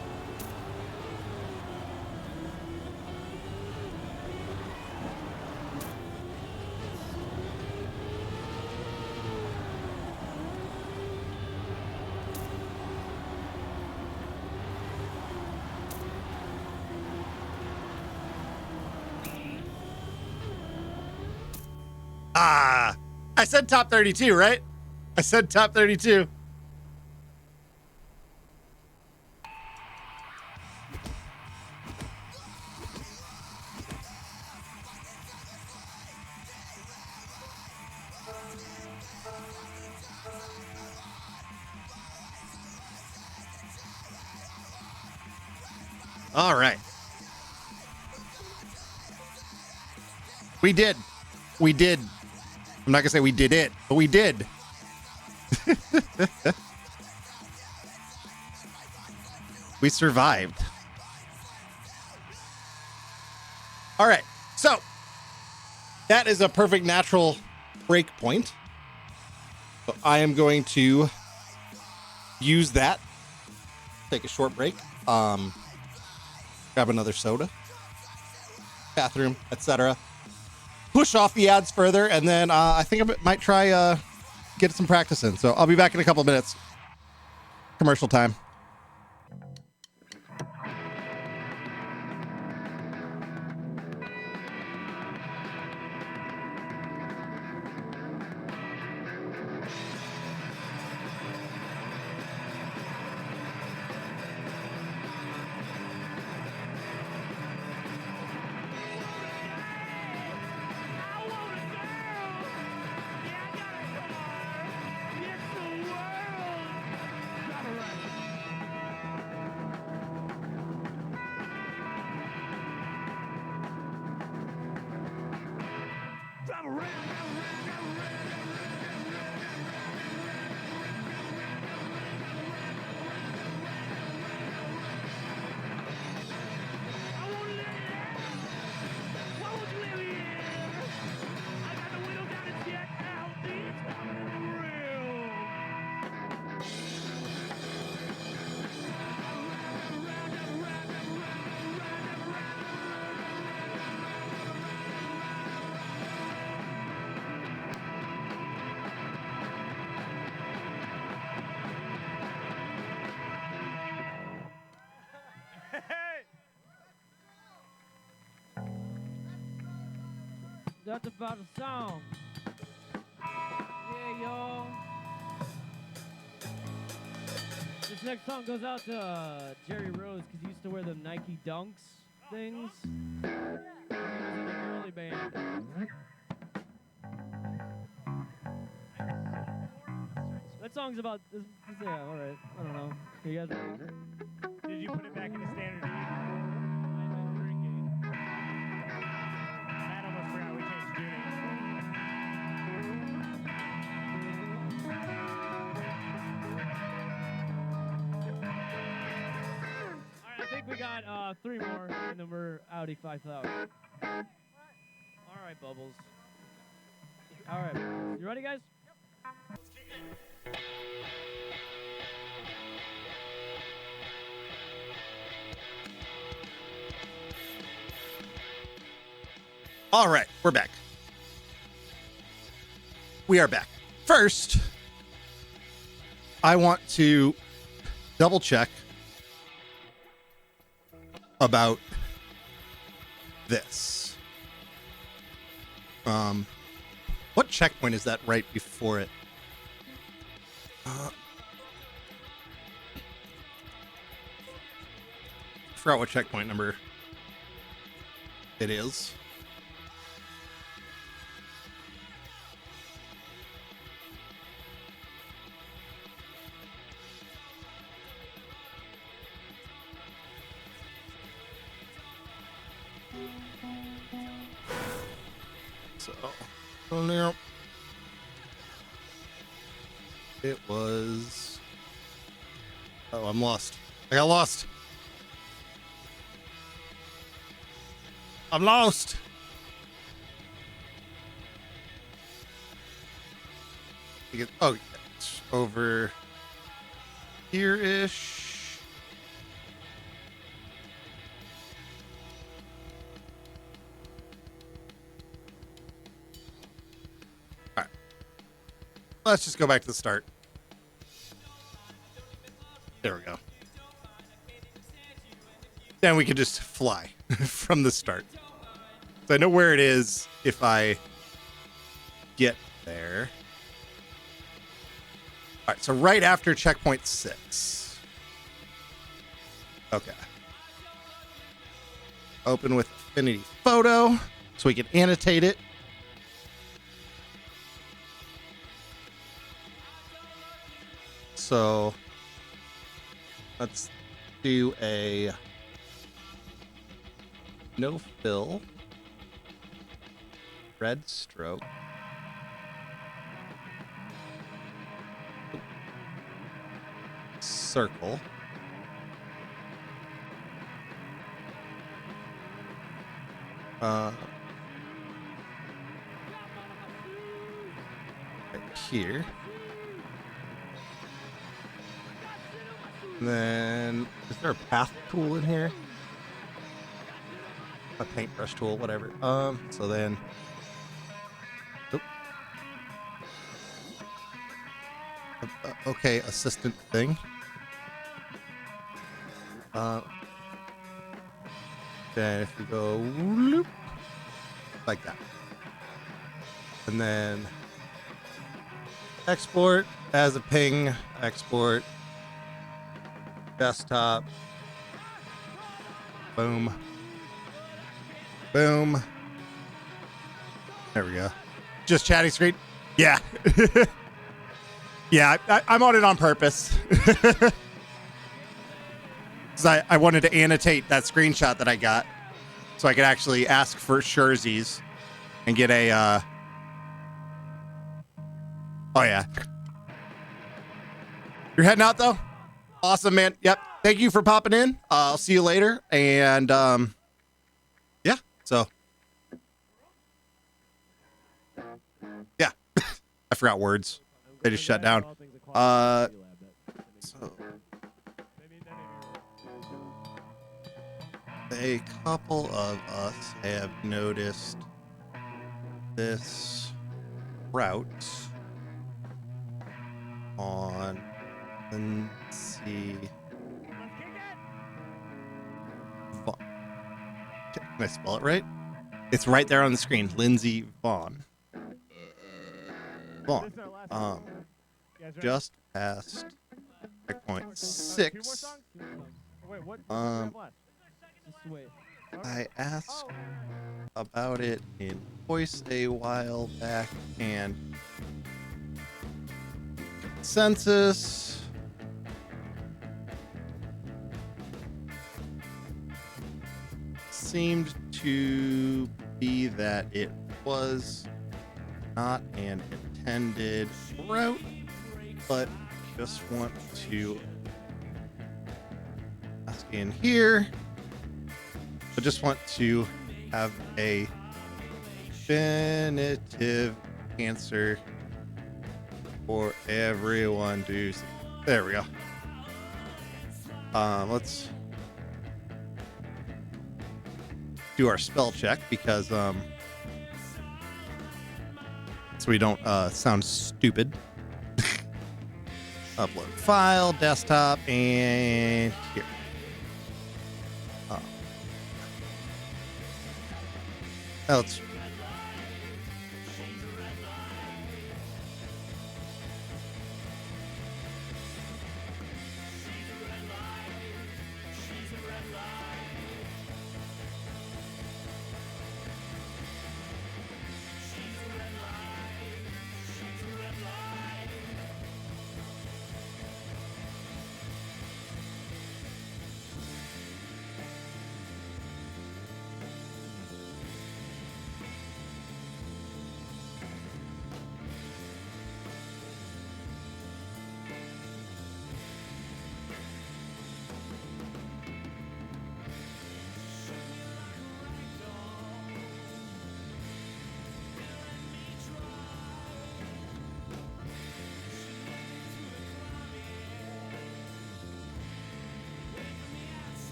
Ah, I said top 32, right? I said top 32. All right. We did. We did. I'm not going to say we did it, but we did. We survived. All right. So that is a perfect natural break point. So I am going to use that. Take a short break. Grab another soda. Bathroom, etc. Push off the ads further, and then I think I might try get some practice in. So I'll be back in a couple of minutes. Commercial time. That's about the song. Yeah, y'all. This next song goes out to Jerry Rose because he used to wear the Nike Dunks things. He was in a girly band. That song's about. Yeah, all right. I don't know. You guys ready? Did you put it back into standard E? I've been drinking. Matt almost forgot we changed tunings. All right, I think we got 3 more, and then we're Audi 5000. All right, Bubbles. All right, you ready, guys? All right, we're back. We are back. First, I want to double check about this. What checkpoint is that right before it? I forgot what checkpoint number it is. So, it was. Oh, I'm lost. I got lost. I'm lost. Oh, it's over here-ish. All right. Let's just go back to the start. There we go. Then we can just fly from the start. So I know where it is if I get there. All right, so right after checkpoint 6. Okay. Open with Affinity Photo so we can annotate it. So let's do a no fill, red stroke. Circle. Right here. And then, is there a path tool in here? A paintbrush tool, whatever. So then, okay, assistant thing. Then if we go whoop, like that, and then export as a ping, export desktop, boom, boom. There we go. Just chatting screen. Yeah. Yeah, I'm on it on purpose. Because I wanted to annotate that screenshot that I got so I could actually ask for Scherzies and get a, oh yeah. You're heading out though? Awesome, man. Yep. Thank you for popping in. I'll see you later. And, yeah, so. Yeah. I forgot words. They just shut down. So. A couple of us have noticed this route on, let's see. Can I spell it right? It's right there on the screen. Lindsey Vaughn. This is our last song. You guys ready? Just past checkpoint Two more 6. songs? Wait, what? What do we have left? Just wait. I asked about it in voice a while back, and census seemed to be that it was not an intended route, but just want to ask in here. I just want to have a definitive answer for everyone to see. There we go. Let's do our spell check because so we don't sound stupid. Upload file, desktop, and here. Let's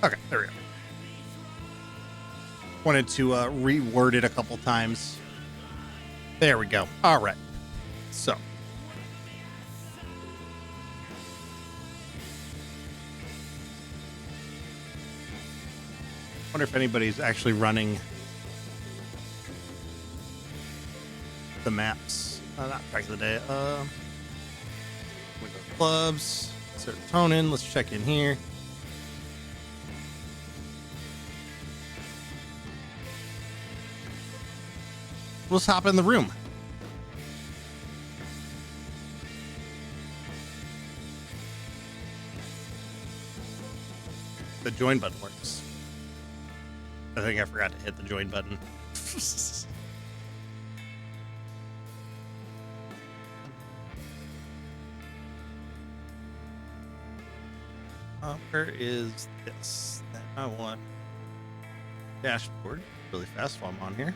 okay, there we go. Wanted to reword it a couple times. There we go. All right. So. Wonder if anybody's actually running the maps. Not back of the day. We go to clubs, serotonin. Let's check in here. Let's hop in the room. The join button works. I think I forgot to hit the join button. Where is this? That I want. Dashboard. Really fast while I'm on here.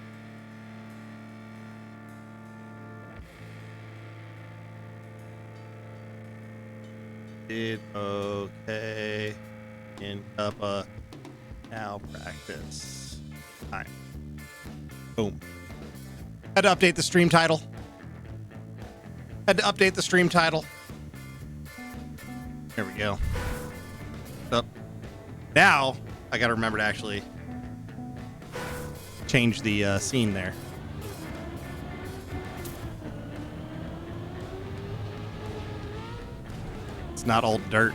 Did okay in Kappa. Now practice time. Boom. Had to update the stream title. There we go. Up. Now I gotta remember to actually change the scene there. It's not all dirt.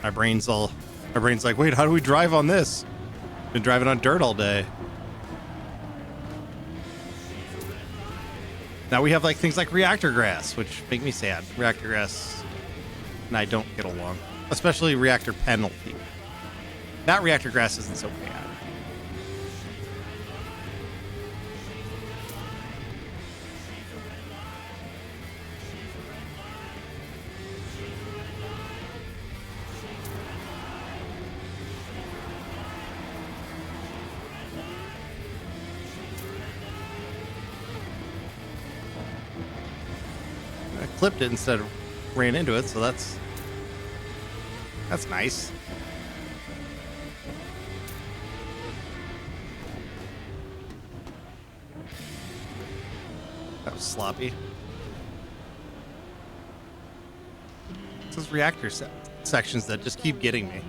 My brain's like, wait, how do we drive on this? Been driving on dirt all day. Now we have like things like reactor grass, which make me sad. Reactor grass and I don't get along, especially reactor penalty. That reactor grass isn't so bad. Clipped it instead of ran into it, so that's nice. That was sloppy. It says reactor set. sections that just keep getting me.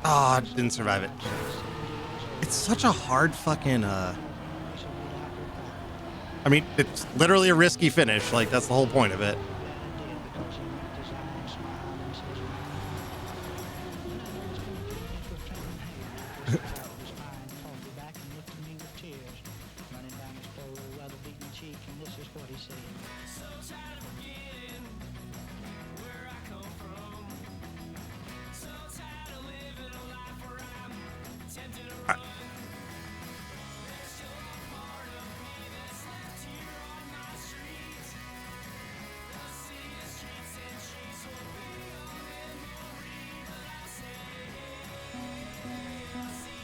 Ah, didn't survive it. It's such a hard fucking I mean, it's literally a risky finish. Like, that's the whole point of it.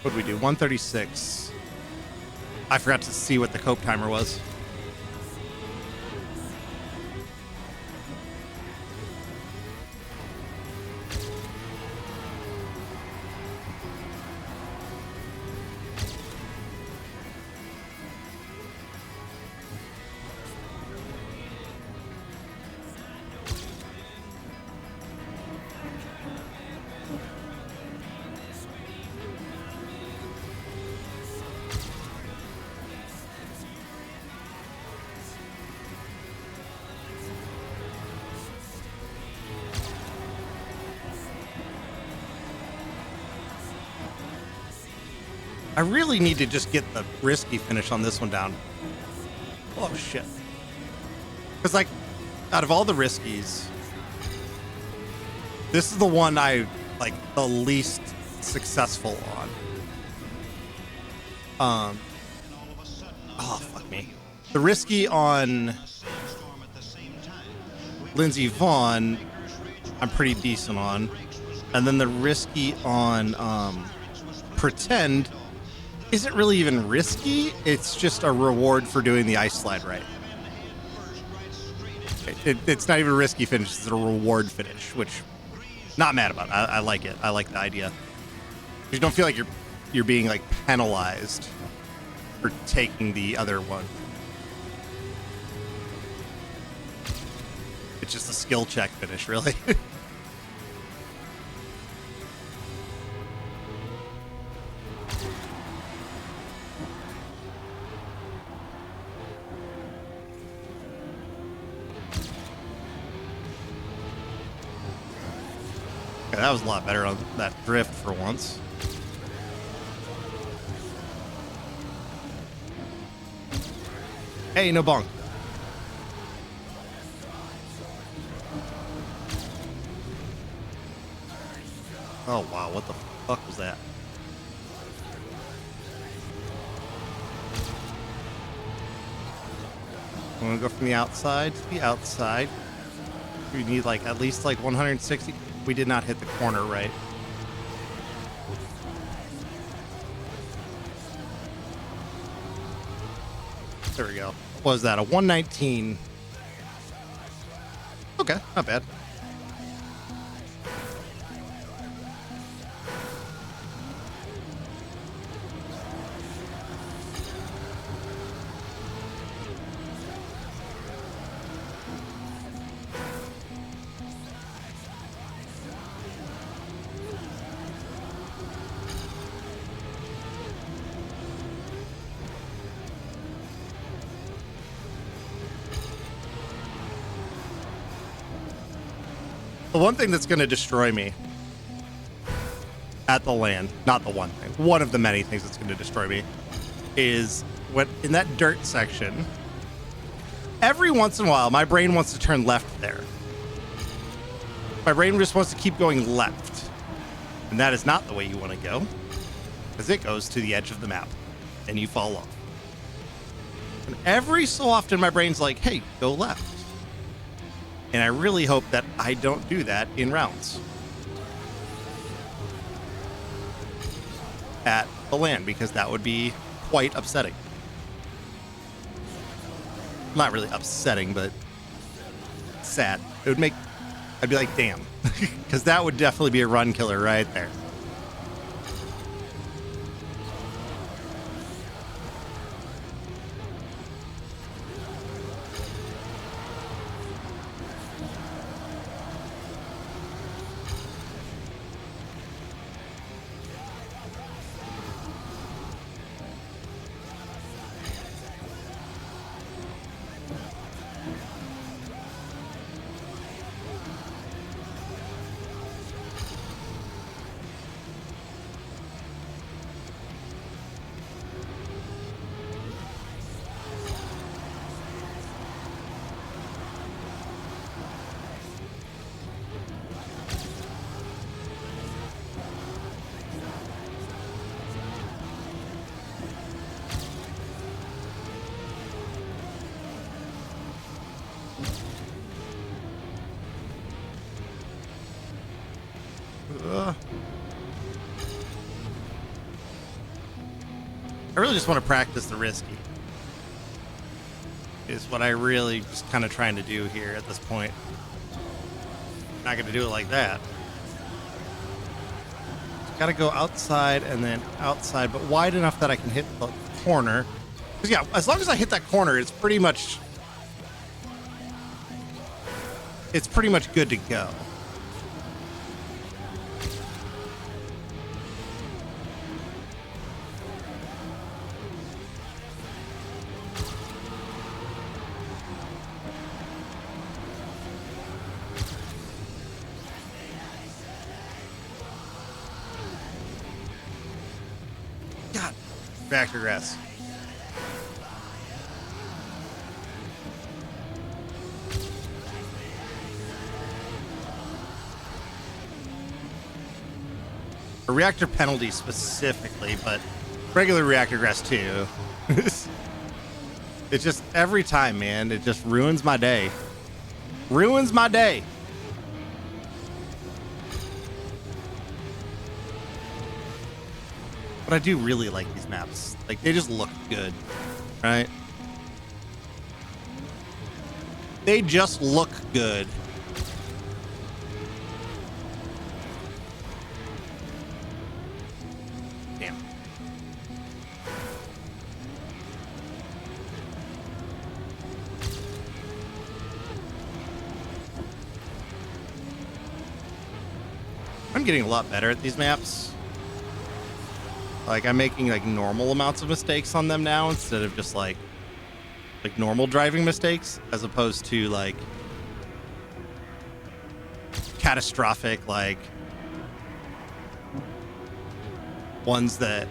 What did we do? 136. I forgot to see what the cope timer was. I really need to just get the risky finish on this one down. Oh, shit. Because, like, out of all the riskies, this is the one I, like, the least successful on. Oh, fuck me. The risky on Lindsey Vaughn, I'm pretty decent on. And then the risky on Pretend isn't really even risky. It's just a reward for doing the ice slide right. It's not even a risky finish. It's a reward finish, which not mad about. I like it. I like the idea. You don't feel like you're being like penalized for taking the other one. It's just a skill check finish, really. Okay, that was a lot better on that drift for once. Hey, no bonk. Oh, wow. What the fuck was that? I'm going to go from the outside to the outside. We need like at least like 160. We did not hit the corner right. There we go. What was that? A 119. Okay, not bad. The one thing that's going to destroy me at the land, not the one thing, one of the many things that's going to destroy me, is when in that dirt section, every once in a while, my brain wants to turn left there. My brain just wants to keep going left. And that is not the way you want to go, because it goes to the edge of the map, and you fall off. And every so often, my brain's like, hey, go left. And I really hope that I don't do that in rounds at the land, because that would be quite upsetting. Not really upsetting, but sad. It would make, I'd be like, damn, because that would definitely be a run killer right there. I really just want to practice the risky. Is what I really just kind of trying to do here at this point. Not going to do it like that. Got to go outside and then outside, but wide enough that I can hit the corner. Because yeah, as long as I hit that corner, it's pretty much good to go. God, back to grass. A reactor penalty specifically, but regular reactor grass too. It's just every time, man, it just ruins my day. Ruins my day. But I do really like these maps. Like, they just look good, right? They just look good. Damn. I'm getting a lot better at these maps. Like, I'm making like normal amounts of mistakes on them now instead of just like normal driving mistakes, as opposed to like catastrophic like ones that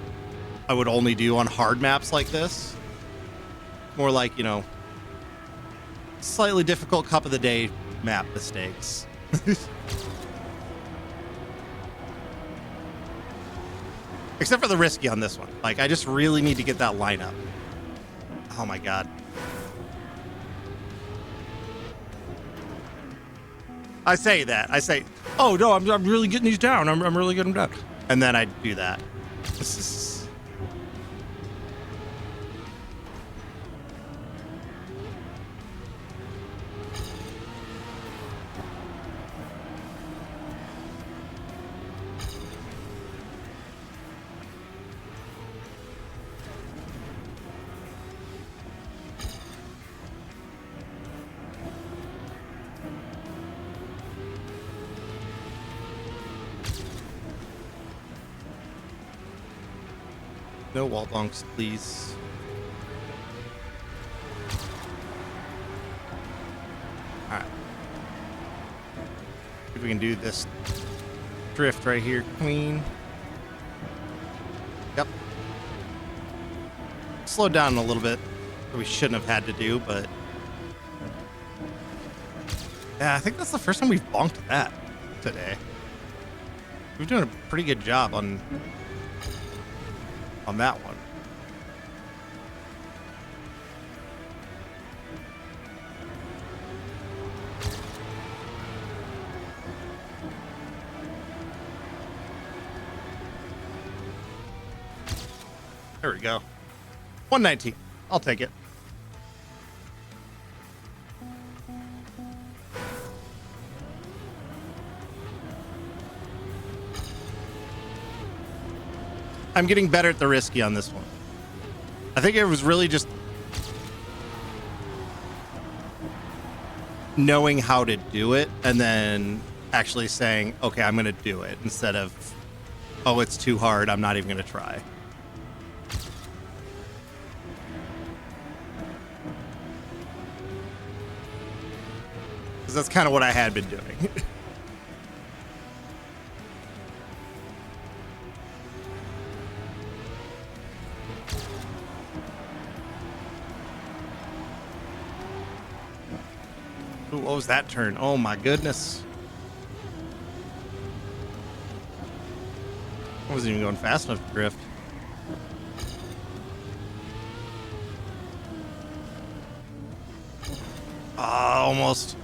I would only do on hard maps like this. More like, you know, slightly difficult cup of the day map mistakes. Except for the risky on this one. Like, I just really need to get that lineup. Oh my god. I say that. I say, oh no, I'm really getting these down. I'm really getting them down. And then I do that. This is... No wall bonks, please. Alright. See if we can do this drift right here clean. Yep. Slowed down a little bit. We shouldn't have had to do, but... yeah, I think that's the first time we've bonked that today. We're doing a pretty good job on that one. There we go. 119. I'll take it. I'm getting better at the risky on this one. I think it was really just knowing how to do it and then actually saying, okay, I'm going to do it, instead of, oh, it's too hard, I'm not even going to try. Because that's kind of what I had been doing. Ooh, what was that turn? Oh my goodness. I wasn't even going fast enough to drift. Ah, almost.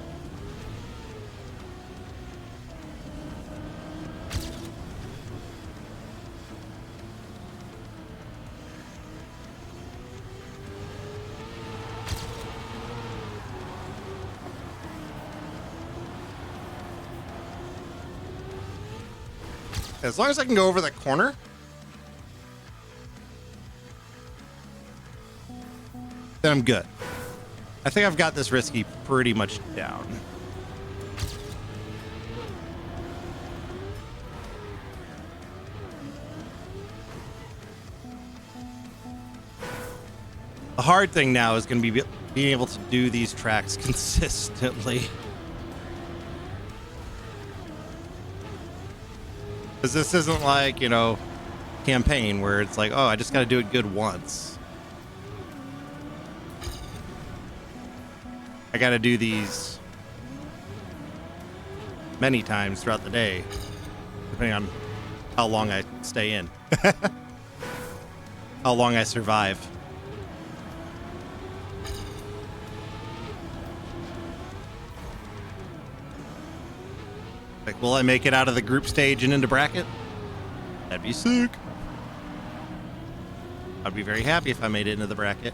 As long as I can go over that corner. Then I'm good. I think I've got this risky pretty much down. The hard thing now is going to be being able to do these tracks consistently. Because this isn't like, you know, campaign where it's like, oh, I just got to do it good once. I got to do these many times throughout the day, depending on how long I stay in, how long I survive. Like, will I make it out of the group stage and into bracket? That'd be sick. I'd be very happy if I made it into the bracket.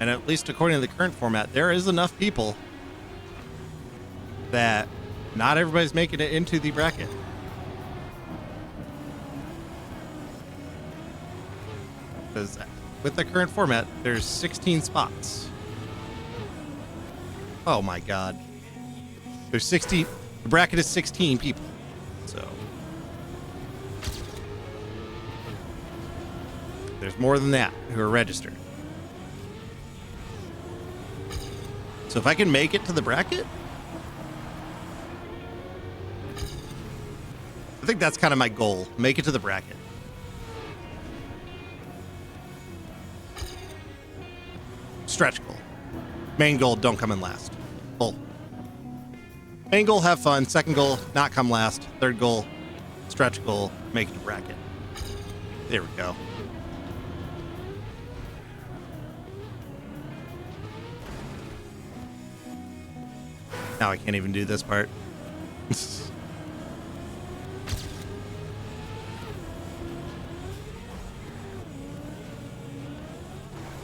And at least according to the current format, there is enough people that not everybody's making it into the bracket. Because with the current format, there's 16 spots. Oh my god. There's 16. The bracket is 16 people. So there's more than that who are registered. So if I can make it to the bracket, I think that's kind of my goal. Make it to the bracket. Stretch goal. Main goal, don't come in last. Goal. Main goal, have fun. Second goal, not come last. Third goal, stretch goal, make it to bracket. There we go. Now I can't even do this part.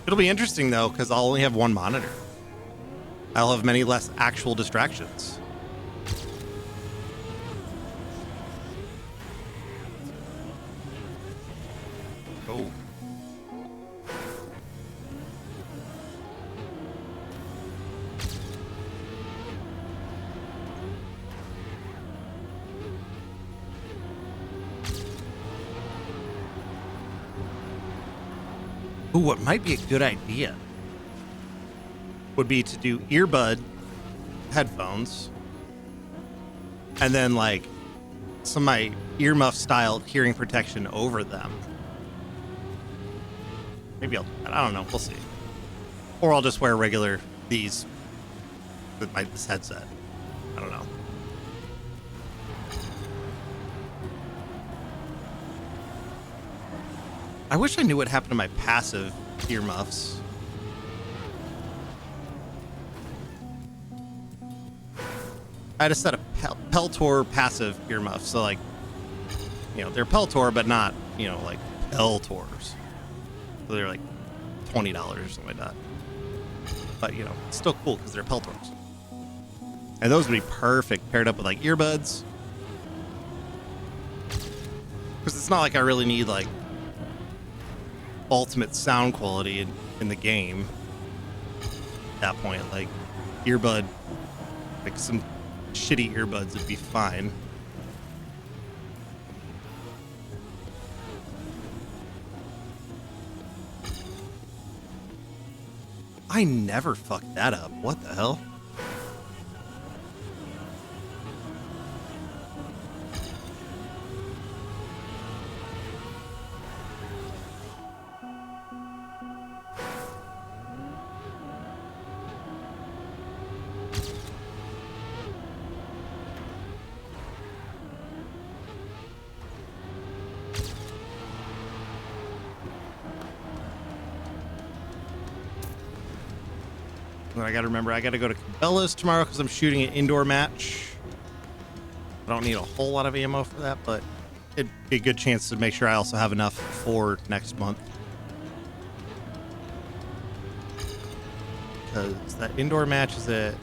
It'll be interesting, though, because I'll only have one monitor. I'll have many less actual distractions. Oh. Ooh, what might be a good idea would be to do earbud headphones and then like some of my earmuff style hearing protection over them. Maybe I'll do that. I don't know. We'll see. Or I'll just wear regular these with this headset. I don't know. I wish I knew what happened to my passive earmuffs. I had a set of Peltor passive earmuffs, so like, you know, they're Peltor, but not, you know, like Peltors. So they're like $20 or something like that. But, you know, it's still cool because they're Peltors. And those would be perfect paired up with like earbuds. Because it's not like I really need like ultimate sound quality in the game. At that point, like earbud, like some shitty earbuds would be fine. I never fucked that up. What the hell? I gotta remember, I gotta go to Cabela's tomorrow because I'm shooting an indoor match. I don't need a whole lot of ammo for that, but it'd be a good chance to make sure I also have enough for next month. Because that indoor match is at,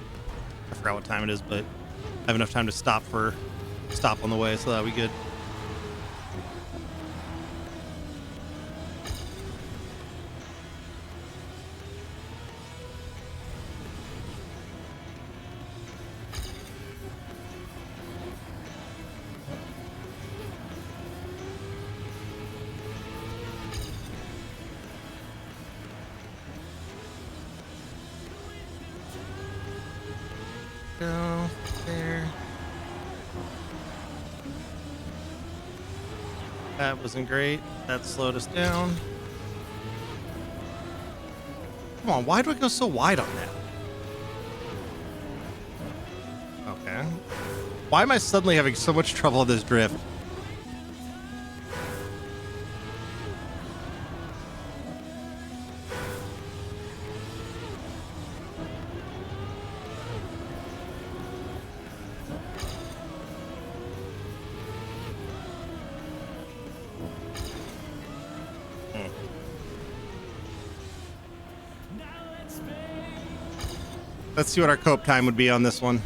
I forgot what time it is, but I have enough time to stop on the way, so that'll be good. Go there. That wasn't great. That slowed us down. Come on, why do I go so wide on that? Okay. Why am I suddenly having so much trouble with this drift? Let's see what our cope time would be on this one.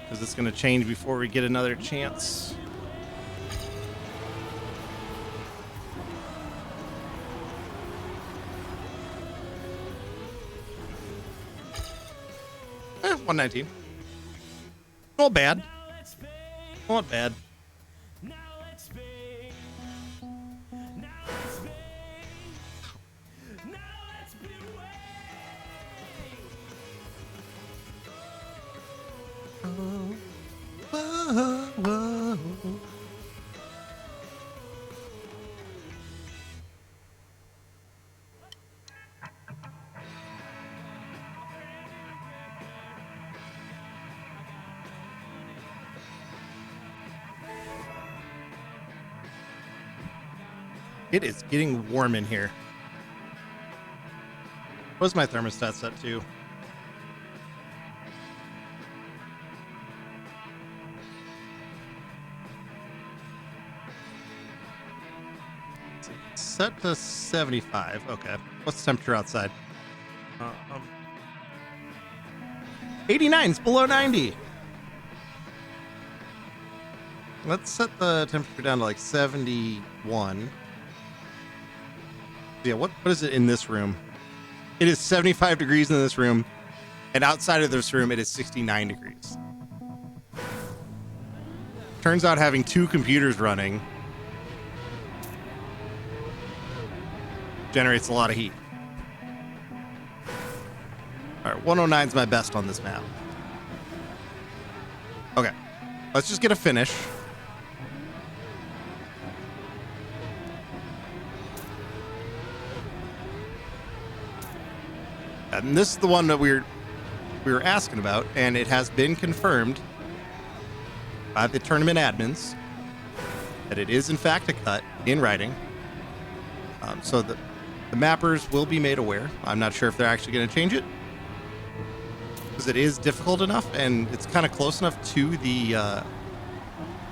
Because it's going to change before we get another chance. Eh, 119. Not bad. Not bad. It is getting warm in here. What's my thermostat set to? Set to 75. Okay. What's the temperature outside? 89 is below 90. Let's set the temperature down to like 71. Yeah, what is it in this room? It is 75 degrees in this room, and outside of this room, it is 69 degrees. Turns out having two computers running generates a lot of heat. All right, 109 is my best on this map. Okay, let's just get a finish. And this is the one that we were asking about, and it has been confirmed by the tournament admins that it is in fact a cut in writing. So the mappers will be made aware. I'm not sure if they're actually going to change it, because it is difficult enough, and it's kind of close enough to the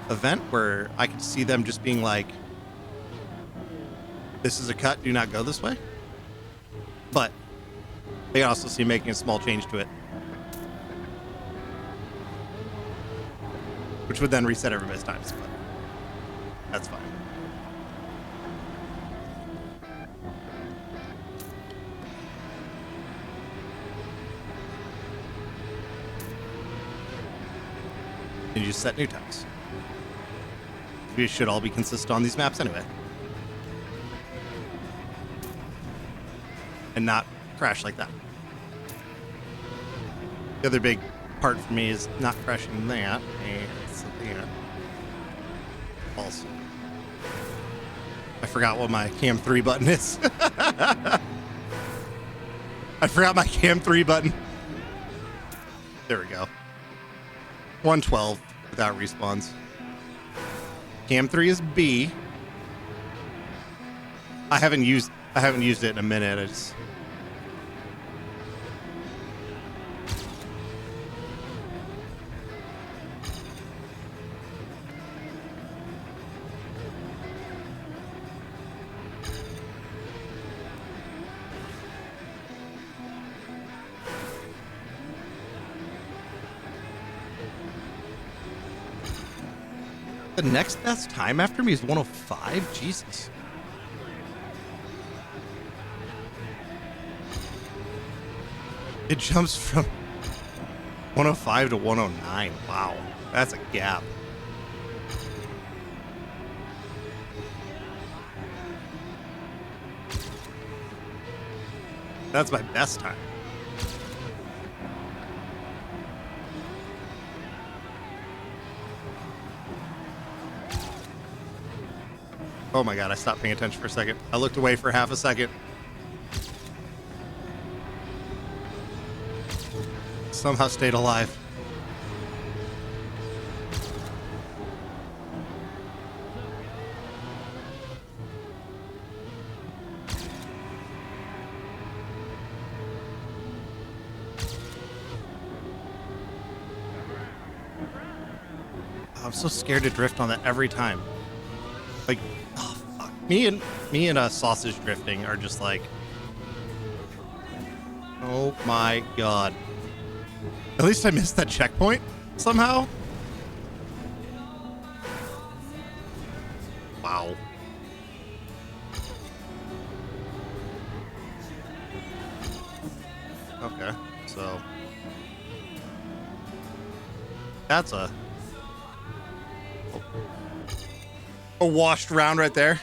event where I could see them just being like, "This is a cut. Do not go this way." But they also see making a small change to it, which would then reset everybody's times, but that's fine. And you just set new times. We should all be consistent on these maps anyway, and not crash like that. The other big part for me is not crashing that, and something that. Also, I forgot what my cam 3 button is. I forgot my cam 3 button. There we go. 112 without respawns. Cam 3 is B. I haven't used it in a minute. I just The next best time after me is 105? Jesus. It jumps from 105 to 109. Wow. That's a gap. That's my best time. Oh my god, I stopped paying attention for a second. I looked away for half a second. Somehow stayed alive. I'm so scared to drift on that every time. Like, oh fuck. Me and sausage drifting are just like, oh my god. At least I missed that checkpoint somehow. Wow. Okay, so that's a washed round right there.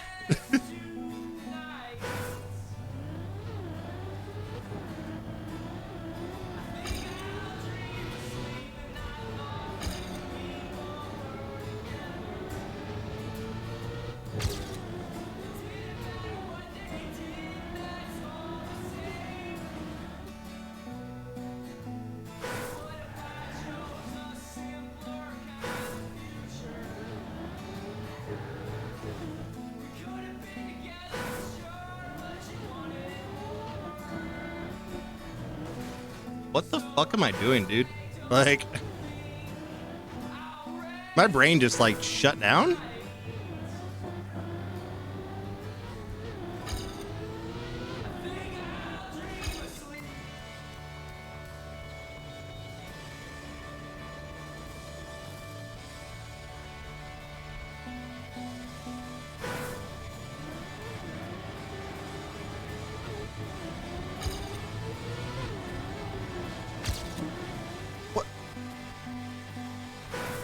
What the fuck am I doing, dude? Like, my brain just like shut down.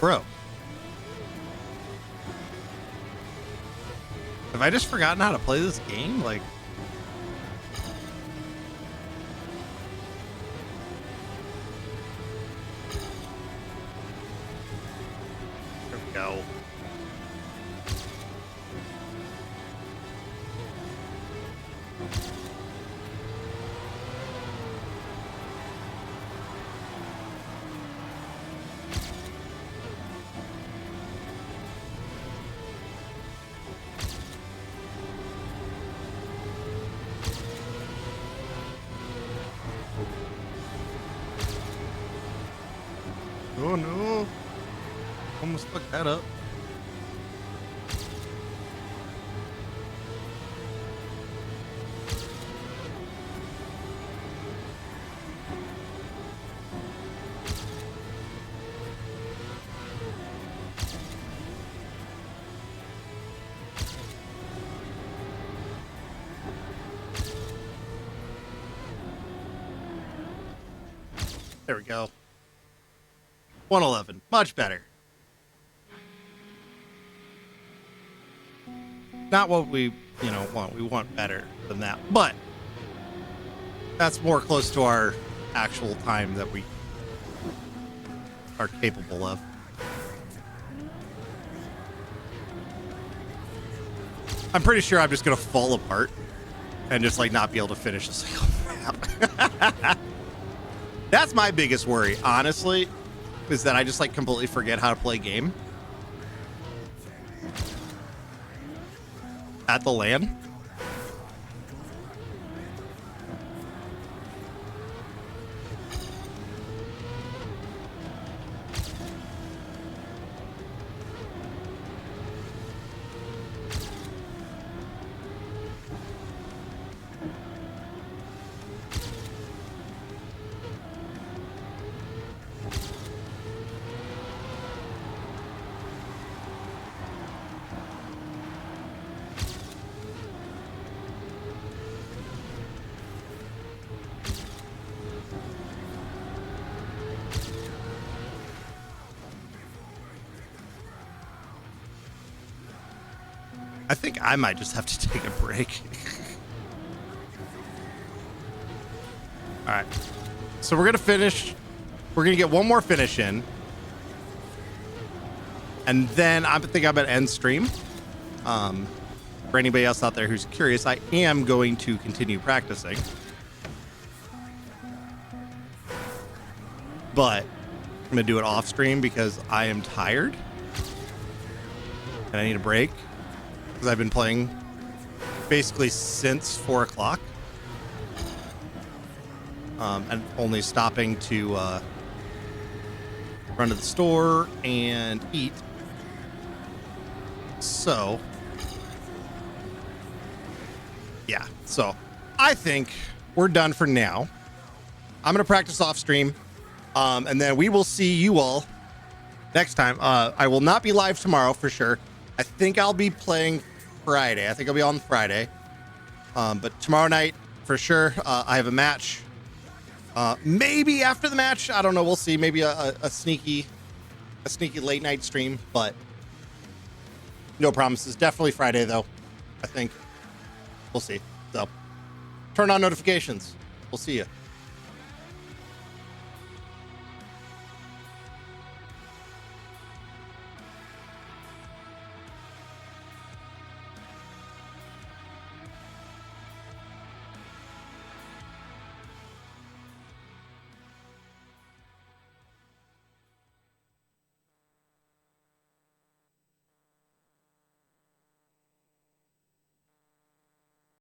Bro, have I just forgotten how to play this game? Like, there we go. Oh no. Almost fucked that up. There we go. 111. Much better. Not what we, want. We want better than that. But that's more close to our actual time that we are capable of. I'm pretty sure I'm just going to fall apart and just like not be able to finish a single map. That's my biggest worry, honestly, is that I just like completely forget how to play game at the LAN. I think I might just have to take a break. All right. So we're going to finish. We're going to get one more finish in. And then I think I'm going to end stream. For anybody else out there who's curious, I am going to continue practicing. But I'm going to do it off stream because I am tired. And I need a break. Because I've been playing basically since 4 o'clock. And only stopping to run to the store and eat. So, yeah. So, I think we're done for now. I'm going to practice off stream. And then we will see you all next time. I will not be live tomorrow for sure. I think I'll be playing Friday. I think I'll be on Friday. But tomorrow night, for sure, I have a match. Maybe after the match, I don't know. We'll see. Maybe a sneaky late night stream, but no promises. Definitely Friday though. I think we'll see. So turn on notifications. We'll see you.